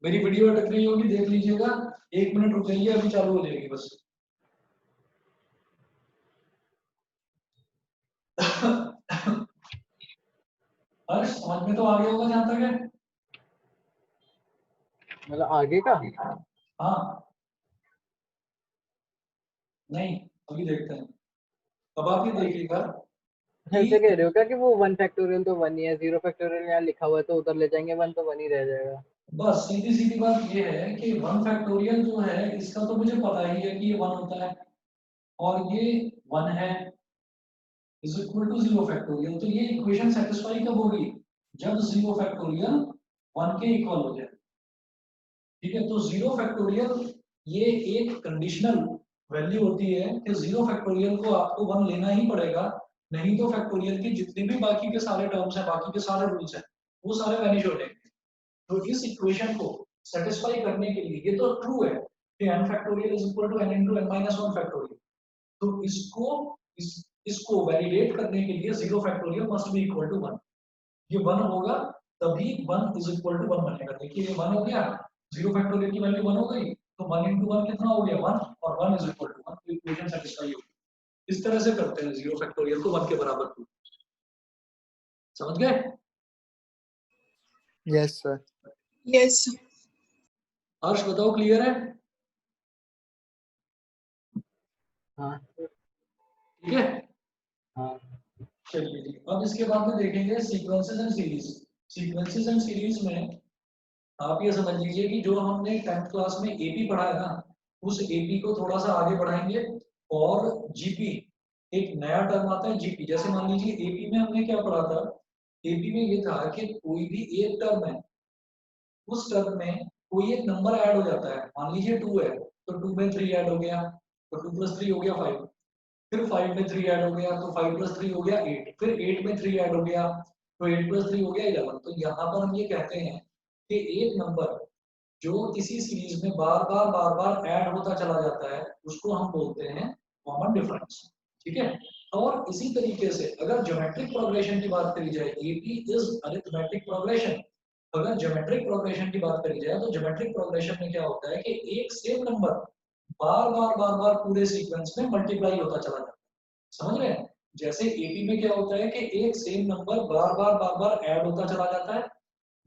मेरी वीडियो अटक रही होगी, देख लीजिएगा, 1 मिनट रुक जाइए, अभी चालू हो जाएगी बस। अर्श समझ में तो आ गया होगा जहां तक है? मतलब आगे का? हाँ नहीं, अभी देखते हैं। अब आप ये देखिएगा ऐसे कह रहे हो क्या कि वो 1 फैक्टोरियल तो 1 ही है, 0 फैक्टोरियल यहाँ लिखा हुआ है तो उधर ले जाएंगे 1 तो 1 ही रह जाएगा। बस सीधी सीधी बात ये है कि 1 फैक्टोरियल जो है इसका तो मुझे पता ही है कि ये 1 होता है और ये 1 है इज इक्वल टू 0 फैक्टोरियल। तो ये इक्वेशन सेटिस्फाई कब होगी, जब 0 फैक्टोरियल 1 के इक्वल हो जाए। ठीक है, तो 0 फैक्टोरियल ये एक कंडीशनल वैल्यू होती है कि 0 फैक्टोरियल को आपको 1 लेना ही पड़ेगा, नहीं तो फैक्टोरियल की जितने भी बाकी के सारे टर्म्स हैं, बाकी के सारे रूल्स हैं, वो सारे वैनिश हो जाएंगे। तो इस इक्वेशन को सेटिस्फाई करने के लिए, ये तो ट्रू है कि n factorial is equal to n into n minus 1 factorial, तो इसको वैलिडेट करने के लिए 0 factorial must be equal to 1, ये 1 होगा तभी 1 इज इक्वल टू 1 बनेगा। देखिए ये 1 हो गया, 0 फैक्टोरियल की वैल्यू 1 हो गई, तो 1 into 1 कितना हो गया 1, और 1 इज इक्वल टू 1, तो इक्वेशन सेटिस्फाई हो गई। इस तरह से करते हैं 0 फैक्टोरियल को 1 के बराबर टू, समझ गए? Yes sir. Yes, sir. हर्ष बताओ क्लियर है? हाँ ठीक है, हाँ चलिए जी। अब इसके बाद में देखेंगे sequences and series. Sequences and series में आप ये समझ लीजिए कि जो हमने 10th क्लास में एपी पढ़ा है ना, उस एपी को थोड़ा सा आगे बढ़ाएंगे, और जीपी, एक नया टर्म आता है जीपी। जैसे मान लीजिए एपी में हमने क्या पढ़ा था, एपी में ये था कि कोई भी एक टर्म है, उस टर्म में कोई एक नंबर ऐड हो जाता है, मान लीजिए 2 है तो 2 में 3 ऐड हो गया, तो 2 + 3 हो गया 5, फिर 5 में 3 ऐड हो गया तो 5 + 3 हो गया 8, फिर 8 में 3 ऐड हो गया तो 8 + 3 हो गया 11। तो यहाँ पर हम ये कहते हैं कि एक नंबर जो किसी सीरीज में बार बार ऐड होता चला जाता है उसको हम बोलते हैं कॉमन डिफरेंस, ठीक है। और इसी तरीके से अगर ज्योमेट्रिक प्रोग्रेशन की बात करी जाए, एपी इज अरिथमेटिक प्रोग्रेशन, अगर ज्योमेट्रिक प्रोग्रेशन की बात करी जाए तो ज्योमेट्रिक प्रोग्रेशन में क्या होता है कि एक सेम नंबर बार बार पूरे सीक्वेंस में मल्टीप्लाई होता चला जाता है, समझ रहे हैं? जैसे एपी में क्या होता है कि एक सेम नंबर बार बार ऐड होता चला जाता है,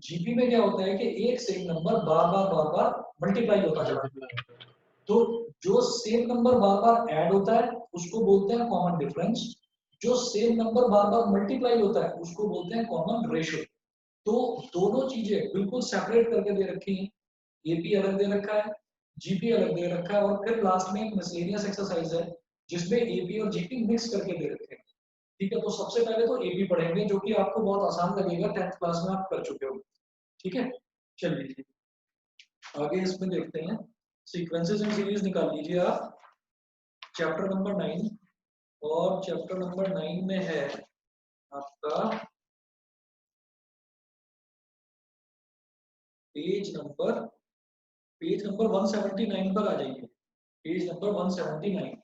जीपी में क्या होता है कि एक सेम नंबर बार बार मल्टीप्लाई होता चला जाता है। तो जो सेम नंबर बार ऐड होता है उसको बोलते हैं कॉमन डिफरेंस, जो सेम नंबर बार मल्टीप्लाई होता है उसको बोलते हैं कॉमन रेशियो। तो दोनों चीजें बिल्कुल सेपरेट करके दे रखी हैं, एपी अलग दे रखा है, जीपी अलग दे रखा है, और फिर लास्ट में एक मिसलेनियस एक्सरसाइज है जिसमें एपी और जीपी मिक्स करके दे रखे हैं, ठीक है। तो सबसे पहले तो एपी पढ़ेंगे जो कि आपको बहुत आसान लगेगा, 10th क्लास में आप कर चुके हो, ठीक है। चलिए आगे इसमें देखते हैं, सीक्वेंसेस एंड सीरीज निकाल लीजिए आप, चैप्टर नंबर 9, और चैप्टर नंबर 9 में है आपका पेज नंबर 179 पर आ जाइए, पेज नंबर 179।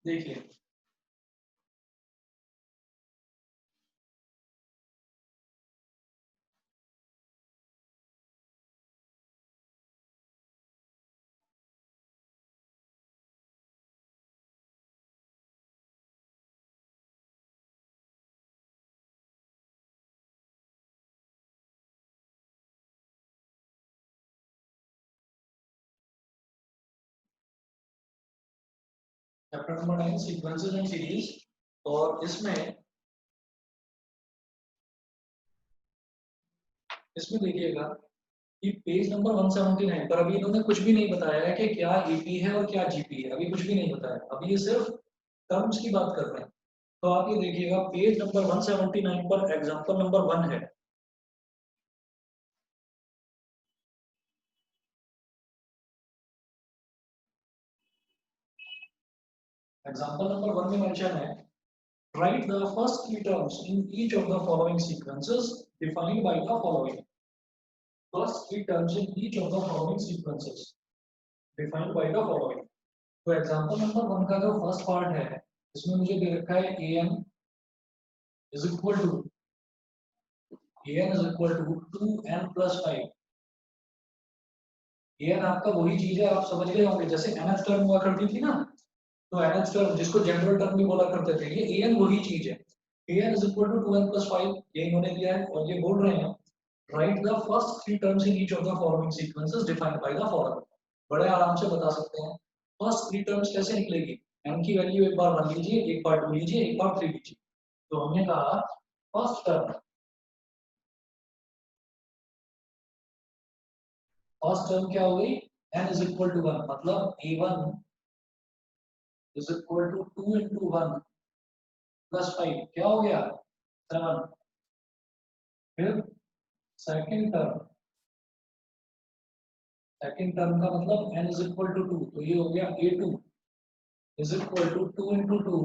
देखिए chapter number 9 sequences and series, और इसमें देखिएगा कि पेज नंबर 179 पर अभी इन्होंने कुछ भी नहीं बताया है कि क्या एपी है और क्या जीपी है, अभी कुछ भी नहीं बताया, अभी ये सिर्फ टर्म्स की बात कर रहे हैं। तो आप ये देखिएगा पेज नंबर 179 पर एग्जांपल नंबर 1 है, एग्जांपल नंबर 1 में मेंशन है, write the first three terms in each of the following sequences defined by the following, first three terms in each of the following sequences defined by the following। तो example number 1 का जो first part है इसमें मुझे दे रखा है an is equal to 2n plus 5। an आपका वही चीज है, आप समझ गए होंगे, जैसे nth टर्म हुआ करती थी ना, तो nth टर्म जिसको जनरल टर्म भी बोला करते थे, ये an वही चीज है, an is equal to 2n plus 5, ये इन्होंने दिया है, और ये बोल रहे हैं write the first three terms in each of the following sequences defined by the following। बड़े आराम से बता सकते हैं फर्स्ट थ्री टर्म्स कैसे निकलेगी, n की वैल्यू एक बार 1 लीजिए, एक बार 2 लीजिए, एक बार 3 लीजिए। तो हमने कहा फर्स्ट टर्म फर्स्ट टर्म क्या हो गई, n इज इक्वल टू 1, मतलब a1 is equal to 2 into 1 plus 5, क्या हो गया 7। फिर सेकंड टर्म का मतलब n इज इक्वल टू 2, तो ये हो गया a2 is equal to 2 into 2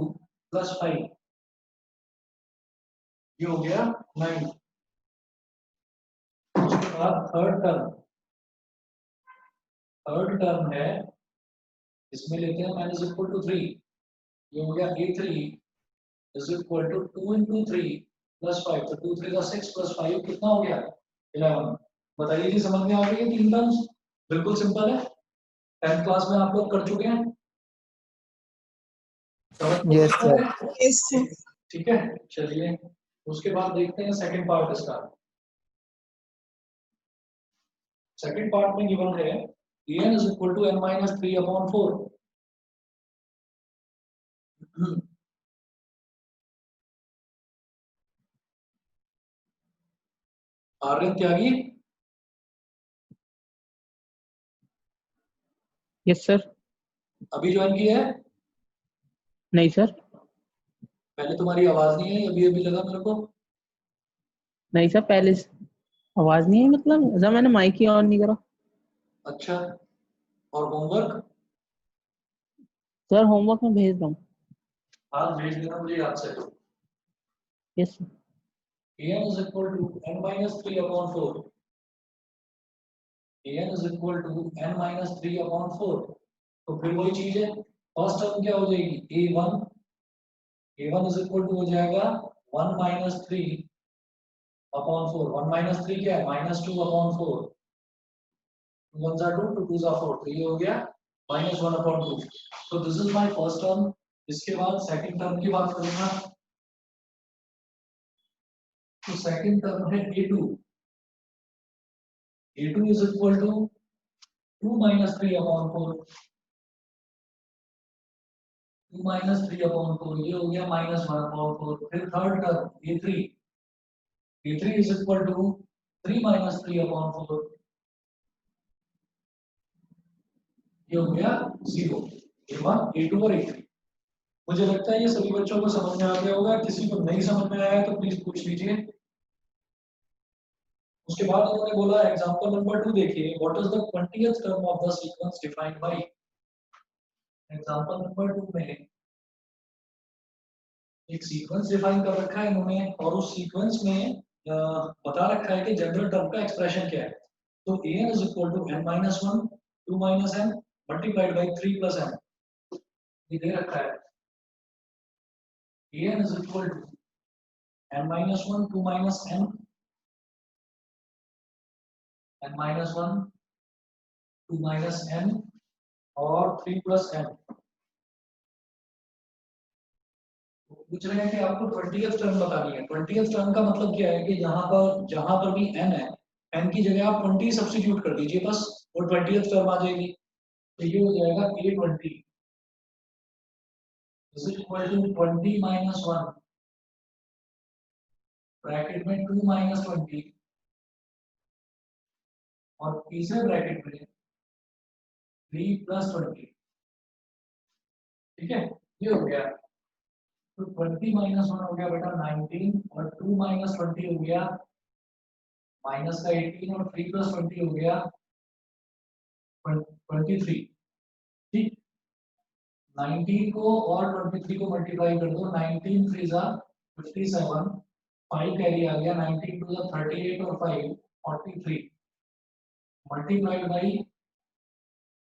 plus 5, ये हो गया 9। उसके बाद थर्ड टर्म है, इसमें लेते हैं n इज इक्वल टू 3, ये हो गया a3 is equal to 2 into 3 plus 5, तो 2 3 का 6 प्लस 5 कितना हो गया 11। बताइए जी, समझ में आ गई है तीन टर्म्स? बिल्कुल सिंपल है, 10th क्लास में आप लोग कर चुके हैं। Yes, sir. Yes, sir. ठीक है, चलिए उसके बाद देखते हैं सेकंड पार्ट इसका। सेकंड पार्ट में गिवन है n is equal to n minus 3 upon 4। Aryan Tyagi, yes sir. अभी ज्वाइन किया है? नहीं सर। पहले तुम्हारी आवाज नहीं आई, अभी अभी लगा मेरे को। नहीं सर, पहले आवाज नहीं है, मतलब जब मैंने माइक ही ऑन नहीं करा। अच्छा, और होमवर्क? सर होमवर्क में भेज रहा हूँ। हाँ भेज देना मुझे याद से। Yes sir. an is equal to n minus 3 upon 4। an is equal to n minus 3 upon 4। तो फिर वही चीज है, फर्स्ट टर्म क्या हो जाएगी a1 is equal to हो जाएगा 1 minus 3 upon 4। 1 minus 3 क्या है, minus 2 upon 4। 2 ones are 2, 2 twos are 4, तो ये हो गया minus 1 upon 2। तो this is my first term. इसके बाद सेकंड टर्म की बात करूंगा, तो सेकंड टर्म है a2 is equal to 2 minus 3 upon 4। 2 minus 3 upon 4, ये हो गया minus 1 upon 4। फिर third term a3 is equal to 3 minus 3 upon 4, ये हो गया 0। a1 a2 और a3। मुझे लगता है ये सभी बच्चों को समझ में आ गया होगा, किसी को नहीं समझ में आया है तो प्लीज पूछ लीजिए। उसके बाद उन्होंने बोला एग्जांपल नंबर 2 देखिए, what is the 20th term of the sequence defined by. Example number 2 में एक सीक्वेंस डिफाइन कर रखा है इन्होंने, और उस सीक्वेंस में बता रखा है कि जनरल टर्म का एक्सप्रेशन क्या है। तो an is equal to n minus 1 2 minus n multiplied by 3 plus n, ये दे रखा है। an is equal to n minus 1 2 minus n minus 1 2 minus n और 3 plus n। पूछ रहे हैं कि आपको 20th टर्म बतानी है। 20th टर्म का मतलब क्या है कि जहां पर भी n है, n की जगह आप 20 सब्स्टिट्यूट कर दीजिए बस, और 20th टर्म आ जाएगी। तो ये हो जाएगा a20 is equal to 20 minus 1 bracket में 2 minus 20 और तीसरे ब्रैकेट में 3 plus 20। ठीक है, ये हो गया। तो 20 minus 1 हो गया बेटा 19, और 2 minus 20 हो गया माइनस का 18, और 3 plus 20 हो गया 23। ठीक, 19 को और 23 को मल्टीप्लाई कर दो, 19 3 जा 57, 5 कैरी आ गया, 19 2 जा 38 और 5 43, multiplied by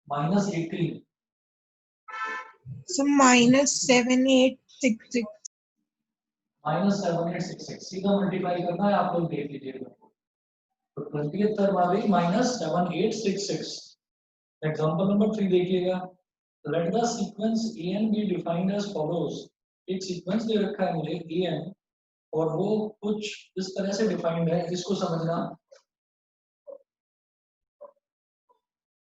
minus 18। So -7866. Minus 7866, सीधा मल्टीप्लाई करना है, आप लोग देख लीजिएगा। तो 20th टर्म आ गई माइनस 7866। एग्जांपल नंबर 3 देखिएगा, let the sequence an be defined as follows. एक सीक्वेंस दे रखा है मुझे an, और वो कुछ इस तरह से डिफाइंड है, इसको समझना।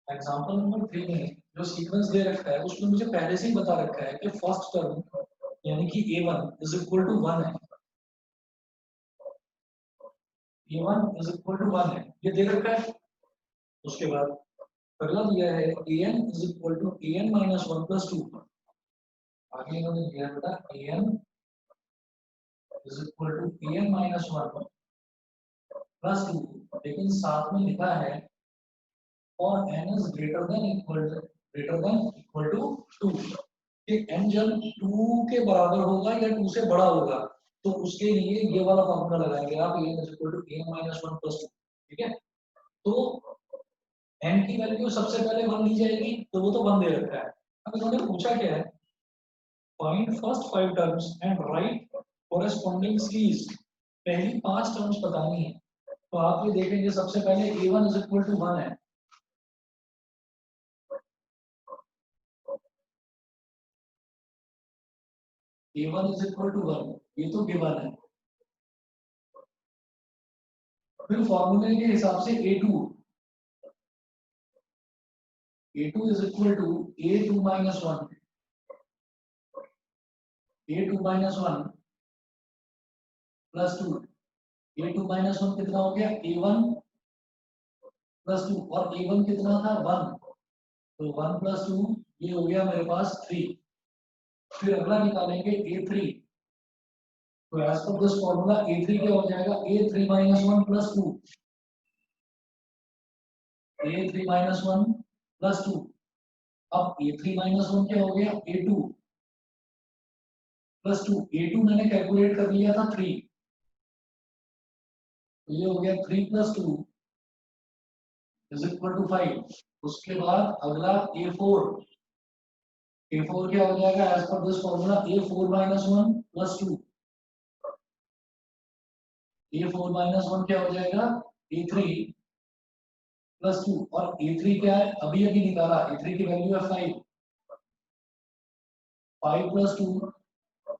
एग्जांपल नंबर 3 में जो सीक्वेंस दे रखा है उसमें मुझे पहले से ही बता रखा है कि फर्स्ट टर्म यानी कि a1 इज इक्वल टू 1 है। a1 इज इक्वल टू 1 है, ये दे रखा है। उसके बाद अगला दिया है an is equal to an minus 1 plus 2। आगे इन्होंने दिया है बेटा an is equal to an minus 1 plus 2, लेकिन साथ में लिखा है और n is greater than equal to 2 कि n जब 2 के बराबर होगा या 2 से बड़ा होगा तो उसके लिए ये वाला फॉर्मूला लगाएंगे आप n is equal to an minus 1 plus 2। ठीक है, तो n की वैल्यू सबसे पहले 1 ली जाएगी, तो वो तो 1 दे रखा है। अब इन्होंने पूछा क्या है, find first 5 terms and right corresponding series. पहली 5 टर्म्स बतानी है, तो आप ये देखेंगे सबसे पहले a1 इज इक्वल टू 1 है, a1 इज इक्वल टू 1, ये तो गिवन है। फिर फॉर्मूले के हिसाब से a2 is equal to a2 minus 1, a2 minus 1 plus 2, a2 minus 1 कितना हो गया a1 प्लस 2, और a1 कितना था 1, तो 1 प्लस 2 ये हो गया मेरे पास 3। फिर अगला निकालेंगे a3, तो as per this formula a3 क्या हो जाएगा a3 minus 1 plus 2, a3 minus 1 plus 2। अब a3 माइनस 1 क्या हो गया a2 प्लस 2, a2 मैंने कैलकुलेट कर लिया था 3, तो ये हो गया 3 प्लस 2 इज इक्वल टू 5। उसके बाद अगला a4 क्या हो जाएगा as per this formula a4 minus 1 plus 2, a4 minus 1 क्या हो जाएगा a3 प्लस 2, और a3 क्या है अभी निकाला, a3 की वैल्यू है 5, 5 प्लस 2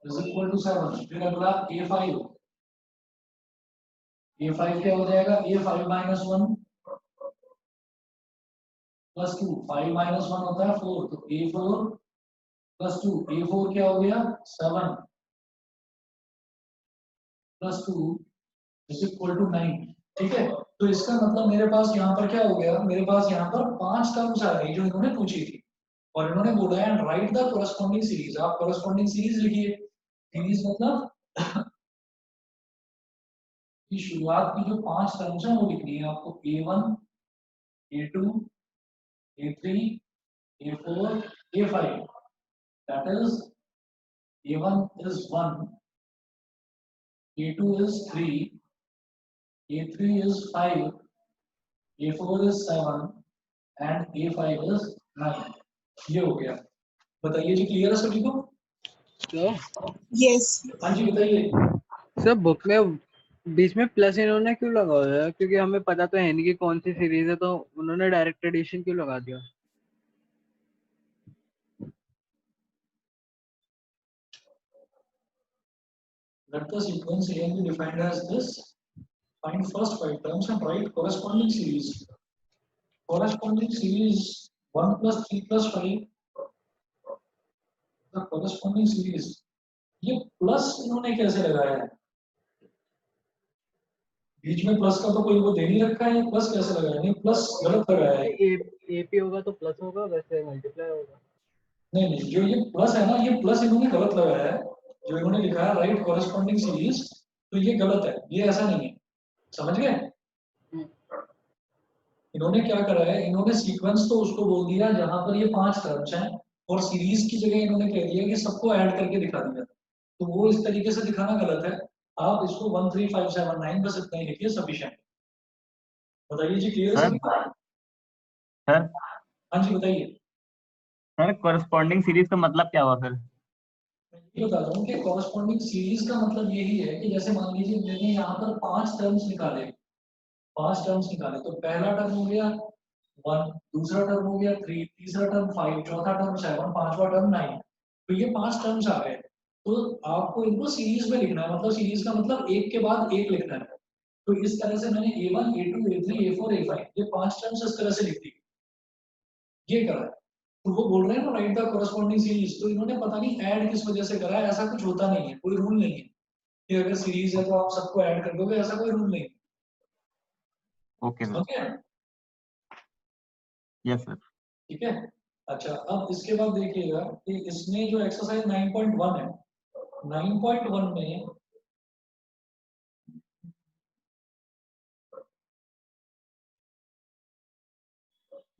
इज इक्वल टू 7। फिर अगला a5 क्या हो जाएगा a5 माइनस 1 प्लस 2, 5 माइनस 1 होता है 4, तो a4 प्लस 2, a4 क्या हो गया 7 प्लस 2 इज इक्वल टू 9। ठीक है, तो इसका मतलब मेरे पास यहाँ पर क्या हो गया, मेरे पास यहाँ पर 5 टर्म्स आ गई जो इन्होंने पूछी थी, और इन्होंने बोला है राइट द कोरेस्पोंडिंग सीरीज। आप कोरेस्पोंडिंग सीरीज लिखिए। सीरीज मतलब कि शुरुआत की जो 5 टर्म्स हैं वो लिखनी है आपको, a1 a2 a3 a4 a5, that is a1 is 1, a2 is 3, a3 is 5, a4 is 7 and a5 is 9। ये हो गया। बताइए जी, क्लियर है सभी को? Yes. हाँ जी बताइए। सर बुक में बीच में प्लस इन्होंने क्यों लगाया है? क्योंकि हमें पता तो है नहीं कि कौन सी सीरीज है, तो उन्होंने डायरेक्ट एडिशन क्यों लगा दिया? Let the sequence A be defined as this. Find first 5 terms and write corresponding series. Corresponding series 1 plus 3 plus 5. The corresponding series. ये प्लस इन्होंने कैसे लगाया है? बीच में प्लस का तो कोई वो दे नहीं रखा है, प्लस कैसे लगाया? नहीं, प्लस गलत लगाया है। एपी होगा तो प्लस होगा, वैसे मल्टीप्लाई होगा। नहीं, जो ये प्लस है ना, ये प्लस इन्होंने गलत लगाया है। जो इन्होंने लिखा है राइट कॉरेस्पॉन्डिंग सीरीज, तो ये गलत है, ये ऐसा नहीं है। समझ गए? इन्होंने क्या करा है, इन्होंने सीक्वेंस तो उसको बोल दिया जहां पर ये 5 टर्म्स हैं, और सीरीज की जगह इन्होंने कह दिया कि सबको ऐड करके दिखा दिया, तो वो इस तरीके से दिखाना गलत है। आप इसको 1 3 5 7 9 बस इतना ही लिखिए, सफिशिएंट। बताइए जी, क्लियर है सभी? सर हाँ जी बताइए। सर कॉरेस्पॉन्डिंग सीरीज का मतलब क्या हुआ फिर? ये बता रहा हूँ कि कॉरेस्पॉन्डिंग सीरीज का मतलब यही है कि जैसे मान लीजिए मैंने यहाँ पर 5 टर्म्स निकाले, 5 टर्म्स निकाले, तो पहला टर्म हो गया 1, दूसरा टर्म हो गया 3, तीसरा टर्म 5, चौथा टर्म 7, पांचवा टर्म 9। तो ये 5 टर्म्स आ गए, तो आपको इनको सीरीज में लिखना है, मतलब सीरीज का मतलब एक के बाद एक लिखना है। तो इस तरह से मैंने a1 a2 a3 a4 a5 ये 5 टर्म्स इस तरह से लिख दी, ये करा है। तो वो बोल रहे हैं ना राइट द कॉरेस्पॉन्डिंग सीरीज, तो इन्होंने पता नहीं ऐड किस वजह से करा है, ऐसा कुछ होता नहीं है, कोई रूल नहीं है कि अगर सीरीज है तो आप सबको ऐड कर दोगे, ऐसा कोई रूल नहीं। Okay sir. Okay, yes sir. ठीक है। अच्छा, अब इसके बाद देखिएगा कि इसमें जो एक्सरसाइज 9.1 है, 9.1 में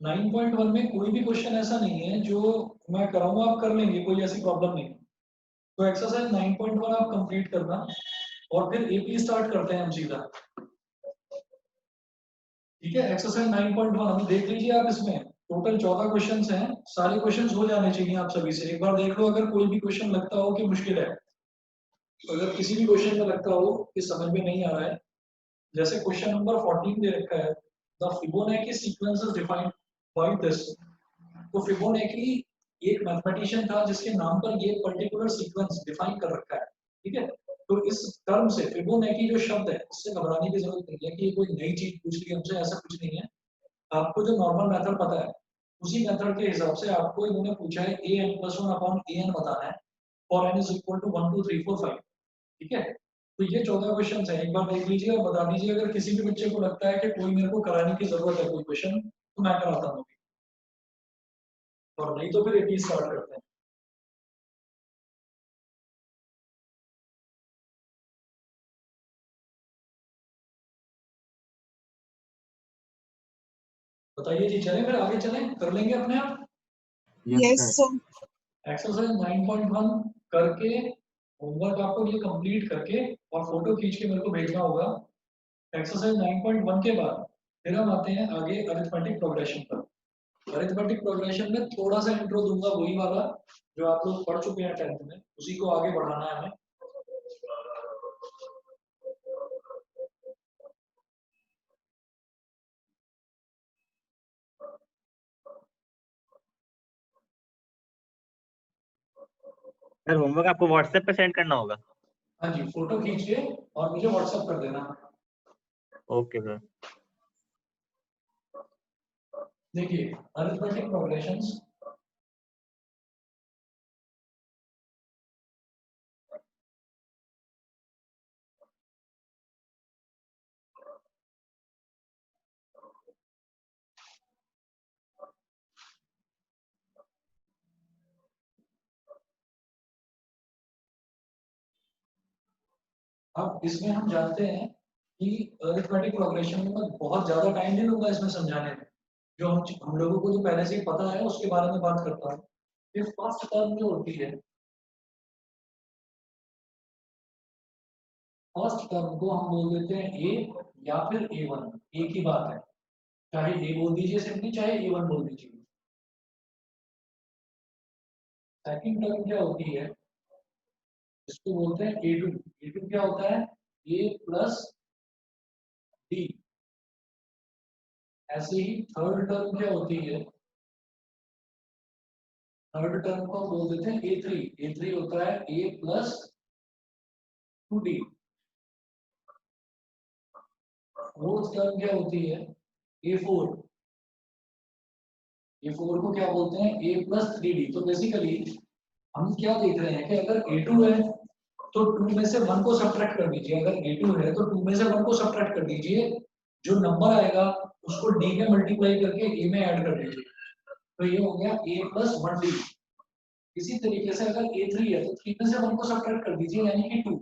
नाइन पॉइंट वन में कोई भी क्वेश्चन ऐसा नहीं है जो मैं कराऊंगा आप कर लेंगे, कोई ऐसी प्रॉब्लम नहीं। तो एक्सरसाइज 9.1 आप कंप्लीट करना और फिर एपी स्टार्ट करते हैं हम सीधा। ठीक है, एक्सरसाइज 9.1 हम देख लीजिए आप। इसमें टोटल 14 क्वेश्चंस हैं, सारे क्वेश्चंस हो जाने चाहिए आप सभी से। एक बार देख लो, अगर कोई भी क्वेश्चन लगता हो कि मुश्किल है, तो अगर किसी भी क्वेश्चन में लगता हो कि समझ में नहीं आ रहा है, जैसे क्वेश्चन नंबर 14 दे रखा है, the Fibonacci sequence is defined by this. तो फिबोनाची एक मैथमेटिशियन था जिसके नाम पर ये पर्टिकुलर सीक्वेंस डिफाइन कर रखा है। ठीक है, तो इस टर्म से फिबोनाची जो शब्द है उससे घबराने की जरूरत नहीं है कि ये कोई नई चीज पूछ ली हमसे, ऐसा कुछ नहीं है। आपको जो नॉर्मल मेथड पता है उसी मेथड के हिसाब से आपको इन्होंने पूछा है a n plus one upon a n बताना है for n is equal to 1 2 3 4 5। ठीक है, तो ये 14 क्वेश्चन है, एक बार देख लीजिए और बता दीजिए। अगर किसी भी बच्चे को लगता है कि कोई मेरे को कराने की जरूरत है कोई क्वेश्चन, तो मैं कराता हूँ, और नहीं तो फिर एपी स्टार्ट करते हैं। बताइए जी, चलें फिर आगे चलें, कर लेंगे अपने आप। Yes, sir. एक्सरसाइज 9.1 करके होमवर्क आपको ये कंप्लीट करके और फोटो खींच के मेरे को भेजना होगा। एक्सरसाइज 9.1 के बाद फिर हम आते हैं आगे अरिथमेटिक प्रोग्रेशन पर। अरिथमेटिक प्रोग्रेशन में थोड़ा सा इंट्रो दूंगा, वही वाला जो आप लोग पढ़ चुके हैं 10th में, उसी को आगे बढ़ाना है हमें। सर होमवर्क आपको व्हाट्सएप पे सेंड करना होगा? हाँ जी, फोटो खींच के और मुझे व्हाट्सएप कर देना। Okay sir. देखिए अरिथमेटिक प्रोग्रेशंस, अब इसमें हम जानते हैं कि अरिथमेटिक प्रोग्रेशन में मैं बहुत ज्यादा टाइम नहीं लूंगा इसमें समझाने में। जो हम लोगों को जो पहले से ही पता है उसके बारे में बात करता हूँ। ये फर्स्ट टर्म जो होती है, फर्स्ट टर्म को हम बोल देते हैं ए या फिर ए वन, एक ही बात है। चाहे ए बोल दीजिए सिंपली, चाहे ए वन बोल दीजिए। सेकंड टर्म क्या होती है, इसको बोलते हैं ए टू। ए टू क्या होता है, ए प्लस डी। ऐसे ही थर्ड टर्म क्या होती है, थर्ड टर्म को बोल देते हैं ए थ्री। ए थ्री होता है a plus two d. Fourth term क्या होती है, ए फोर। ए फोर को क्या बोलते हैं, ए प्लस थ्री डी। तो बेसिकली हम क्या देख रहे हैं कि अगर ए टू है तो टू में से वन को सब्ट्रैक्ट कर दीजिए। अगर ए टू है तो टू में से वन को सब्ट्रैक्ट कर दीजिए, जो नंबर आएगा उसको डी में मल्टीप्लाई करके ए में ऐड कर दीजिए। तो ये हो गया ए प्लस वन डी। इसी तरीके से अगर ए थ्री है तो थ्री में से वन को सब्ट्रैक्ट कर दीजिए, यानी कि टू।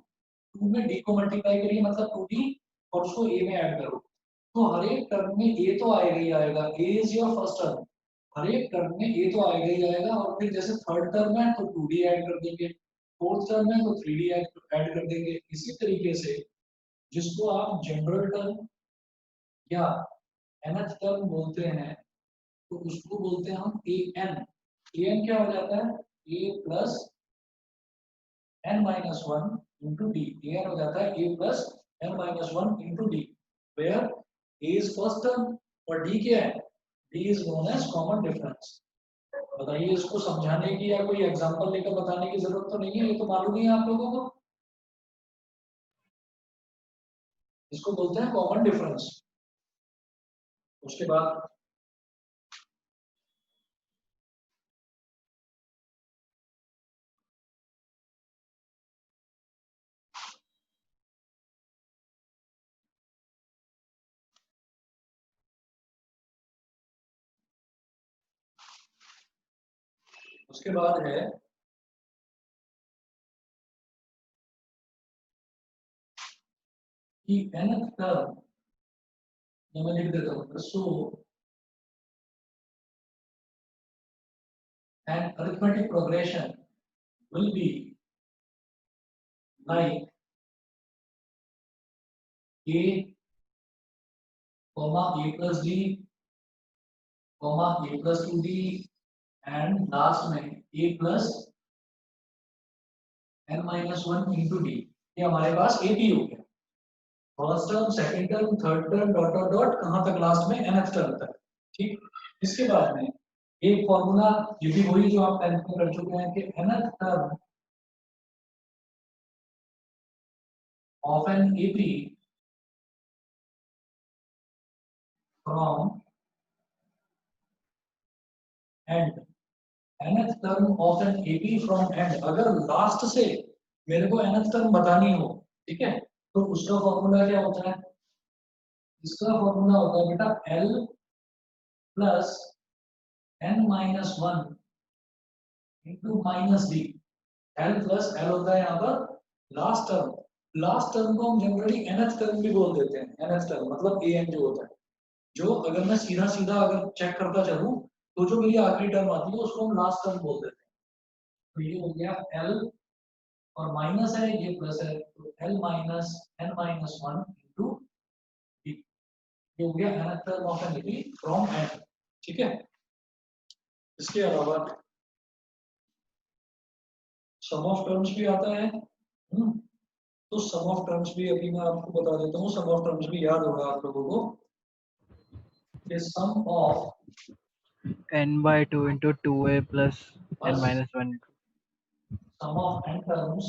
टू में डी को मल्टीप्लाई करिए, मतलब टू डी, और उसको ए में ऐड करो। तो हर एक टर्म में ए तो आएगा ही आएगा, ए इज योर फर्स्ट टर्म। हर एक टर्म में ए तो आएगा ही आएगा, और फिर जैसे थर्ड टर्म है तो टू डी ऐड कर देंगे, फोर्थ टर्म है तो थ्री डी ऐड कर देंगे। इसी तरीके से जिसको आप जनरल टर्म या nth टर्म बोलते हैं, तो उसको बोलते हैं हम ए एन। ए एन क्या हो जाता है, a plus n minus one into d. A n हो जाता है a plus n minus one into d, where a is first term और डी क्या है, d is known as common difference. बताइए, इसको समझाने की या कोई एग्जांपल लेकर बताने की जरूरत तो नहीं है, ये तो मालूम ही है आप लोगों को। इसको बोलते हैं कॉमन डिफरेंस। उसके बाद उसके बाद है कि nth टर्म, मैं लिख देता हूँ, सो an arithmetic progression will be like a comma a plus d comma a plus 2d and last में a plus n minus 1 into d। ये हमारे पास AP हो गया, first term, second term, third term, dot dot dot, कहां तक, last में nth term तक। ठीक, इसके बाद में एक फॉर्मूला, ये भी वही जो आप 10th में कर चुके हैं, कि nth term of an AP from end, nth term of an AP from end, अगर लास्ट से मेरे को nth टर्म बतानी हो, ठीक है, तो उसका फॉर्मूला क्या होता है? इसका फॉर्मूला होता है बेटा L plus n minus 1 into minus D. L plus L होता है यहाँ पर लास्ट टर्म, लास्ट टर्म को हम जनरली nth टर्म भी बोल देते हैं, nth टर्म मतलब an जो होता है, जो अगर मैं सीधा सीधा अगर चेक करता चलूं तो जो मेरी आखिरी टर्म आती है उसको हम लास्ट टर्म बोल देते हैं। तो ये हो गया L और माइनस है, ये प्लस है, तो L minus n minus 1 into D, ये हो गया nth term of an AP from and. ठीक है, इसके अलावा सम ऑफ टर्म्स भी आता है, तो सम ऑफ टर्म्स भी अभी मैं आपको बता देता हूँ, सम ऑफ टर्म्स भी याद होगा आप लोगों को, ये sum of n/2 into 2a plus n minus 1 sum of n terms.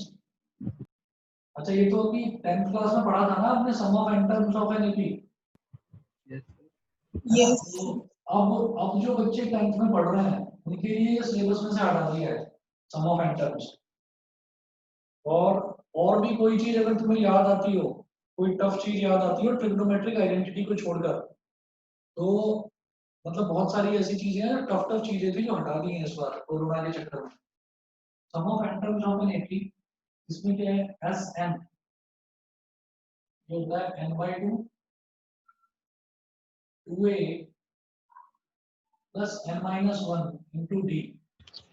अच्छा, ये तो अभी 10th क्लास में पढ़ा था ना आपने, sum of n terms of an AP. yes अब जो बच्चे 10th में पढ़ रहे हैं उनके लिए सिलेबस में से हटा दिया है सम ऑफ n टर्म्स। और भी कोई चीज अगर तुम्हें याद आती हो, कोई टफ चीज याद आती हो ट्रिग्नोमेट्रिक आइडेंटिटी को छोड़कर, तो मतलब बहुत सारी ऐसी चीजें हैं, टफ चीजें थी जो हटा दी हैं इस बार कोरोना के चक्कर में। Sum of n terms of an AP, इसमें क्या है, एस एन, जो होता है n/2 2a plus n minus 1 into D.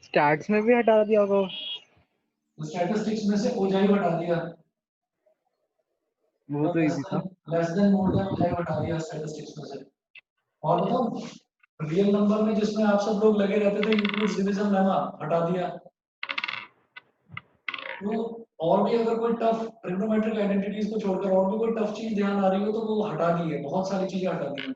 Stats में भी हटा दिया होगा, स्टैटिस्टिक्स में से ओजाई हटा दिया, वो तो इजी था। लेस देन मोर देन ओजाई हटा दिया स्टैटिस्टिक्स में से। और बताओ रियल नंबर में जिसमें आप सब लोग लगे रहते थे, इंक्लूड्स डिवीजन लेमा हटा दिया। तो और भी अगर कोई टफ ट्रिग्नोमेट्रिक आइडेंटिटीज को छोड़कर और भी कोई टफ चीज ध्यान आ रही हो तो वो हटा दी है, बहुत सारी चीजें हटा दी हैं।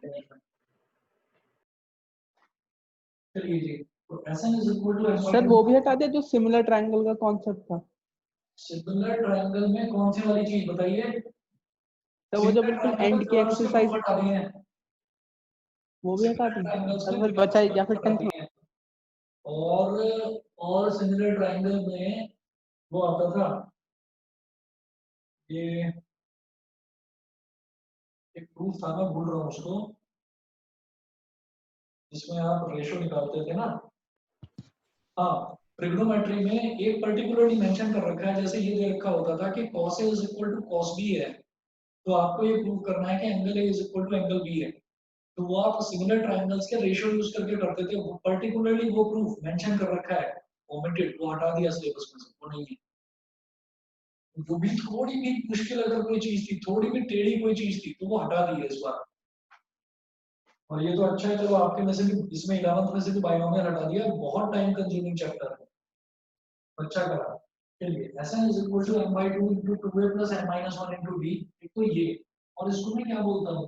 चलिए जी, तो Sn is equal to n/2। Sir वो भी हटा दिया जो सिमिलर ट्रायंगल का कॉन्सेप्ट था। सिमिलर ट्रायंगल में कौन सी वाली चीज बताइए? तो वो जो बिल्कुल एंड की एक्सरसाइज, हटा दी है, वो भी हटा दी सर, फिर बचा या फिर 10th में। और सिमिलर ट्रायंगल में वो आता था, ये एक प्रूफ था, मैं भूल रहा हूँ उसको, जिसमें आप रेशो निकालते थे ना। हाँ, ट्रिग्नोमेट्री में एक पर्टिकुलरली मेंशन कर रखा है, जैसे ये दे रखा होता था कि cos A is equal to cos B है, तो आपको ये प्रूव करना है कि angle A is equal to angle B है। तो वो आप सिमिलर ट्रायंगल्स के रेशियो यूज करके करते थे, वो पर्टिकुलरली वो प्रूफ मेंशन कर रखा है, ओमिटेड, वो हटा दिया सिलेबस में से, वो नहीं है। जो भी थोड़ी भी मुश्किल अगर कोई चीज थी, थोड़ी भी टेढ़ी कोई चीज थी, तो वो हटा दी है इस बार। और ये तो अच्छा है, चलो आपके में से भी, इसमें 11th में से भी बाइनोमियल हटा दिया, बहुत टाइम कंज्यूमिंग चैप्टर है, अच्छा करा। चलिए, Sn is equal to n/2 into 2a plus n minus 1 into d, एक तो ये, और इसको मैं क्या बोलता हूँ,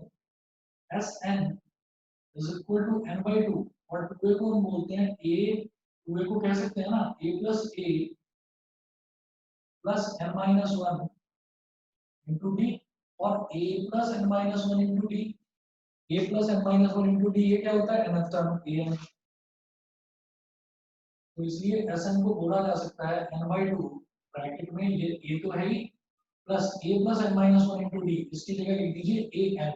Sn is equal to n/2, और 2a को हम बोलते हैं a, 2a को कह सकते हैं ना a plus a plus n minus 1 into d, और a plus n minus 1 into d, a plus n minus 1 into d, ये क्या होता है, nth टर्म an। तो इसलिए Sn को बोला जा सकता है n/2 ब्रैकेट में, ये a तो है ही, plus a plus n minus 1 into d, इसकी जगह लिख दीजिए an।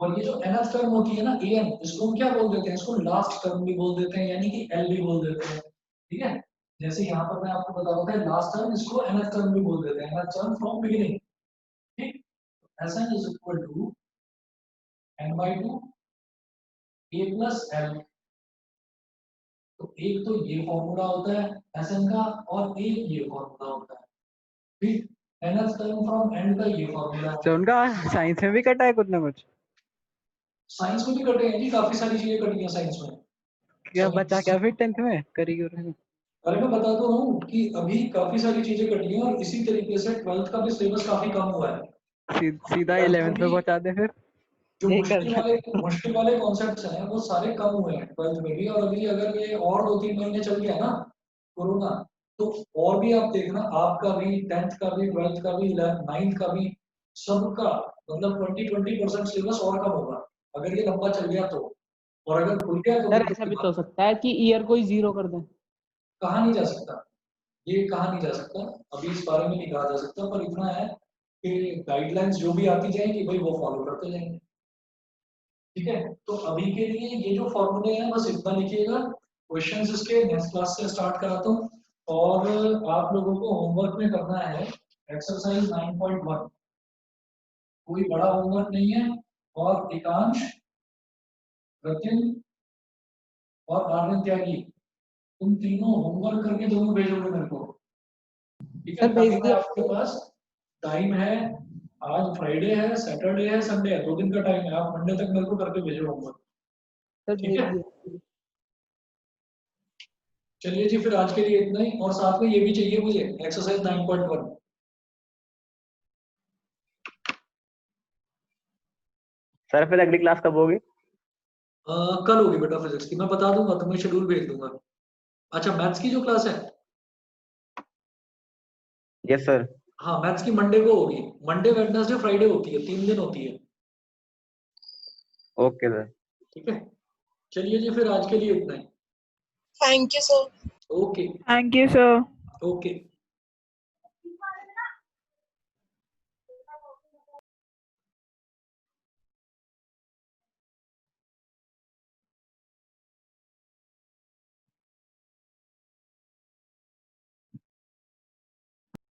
और ये जो nth टर्म होती है ना an, इसको हम क्या बोल देते हैं, इसको लास्ट टर्म भी बोल देते हैं, यानी कि l भी बोल देते हैं। ठीक है, जैसे यहाँ पर मैं आपको बता रहा था लास्ट टर्म, इसको nth टर्म भी बोल देते हैं, nth टर्म फ्रॉम बिगिनिंग। ठीक, Sn is equal to n/2 a plus l। तो एक तो ये फॉर्मूला होता है Sn का, और एक ये फॉर्मूला होता है। ठीक, nth टर्म फ्रॉम n का ये फॉर्मूला। तो उनका साइंस में भी कटा है कुछ ना कुछ। साइंस में भी कटे हैं जी, काफी सारी चीजें कटी हैं साइंस में। क्या बचा क्या फिर 10th में करी क्यों? अरे मैं बता तो हूँ कि अभी काफी सारी चीजें कटी हैं, और इसी तरीके से 12th का भी सिलेबस काफी कम हुआ है। सीधा 11th में पहुंचा दे फिर। जो नहीं मुश्किल वाले कॉन्सेप्ट्स हैं वो सारे कम हुए हैं 12th में भी, और अभी अगर ये और 2-3 महीने चल गया ना कोरोना, तो और भी आप देखना, आपका भी 10th का भी 12th का भी 9th का भी, सबका मतलब 20% सिलेबस और कम होगा अगर ये लंबा चल गया तो। और अगर खुल गया तो सर फिर ऐसा भी तो हो सकता है कि ईयर को ही 0 कर दें। कहा नहीं जा सकता, ये कहा नहीं जा सकता, अभी इस बारे में नहीं कहा जा सकता, पर इतना है कि गाइडलाइंस जो भी आती जाएंगी भाई वो फॉलो करते जाएंगे। ठीक है, तो अभी के लिए ये जो फॉर्मूले हैं बस इतना लिखिएगा। क्वेश्चंस इसके नेक्स्ट क्लास से स्टार्ट कराता हूँ, और आप लोगों को होमवर्क में करना है एक्सरसाइज 9.1। कोई बड़ा होमवर्क नहीं है, और एकांश, रतिन और आर्यन त्यागी, तुम तीनों होमवर्क करके दोनों भेजोगे मेरे को। ठीक है, सर भेज अभी मैं दिया। आपके पास टाइम है, आज फ्राइडे है, सैटरडे है, संडे है, 2 दिन का टाइम है, आप मंडे तक मेरे को करके भेजो होमवर्क। सर ठीक भेज है, दिया। चलिए जी, फिर आज के लिए इतना ही, और साथ में ये भी चाहिए मुझे एक्सरसाइज 9.1। सर फिर अगली क्लास कब होगी? कल होगी बेटा फिजिक्स की, मैं बता दूंगा, तुम्हें शेड्यूल भेज दूंगा। अच्छा, मैथ्स की जो क्लास है, यस सर। हाँ मैथ्स की मंडे को होगी, मंडे वेडनेसडे फ्राइडे होती है, 3 दिन होती है। Okay sir. ठीक है, चलिए जी, फिर आज के लिए इतना ही। Thank you, sir. Okay Thank you, sir. Okay.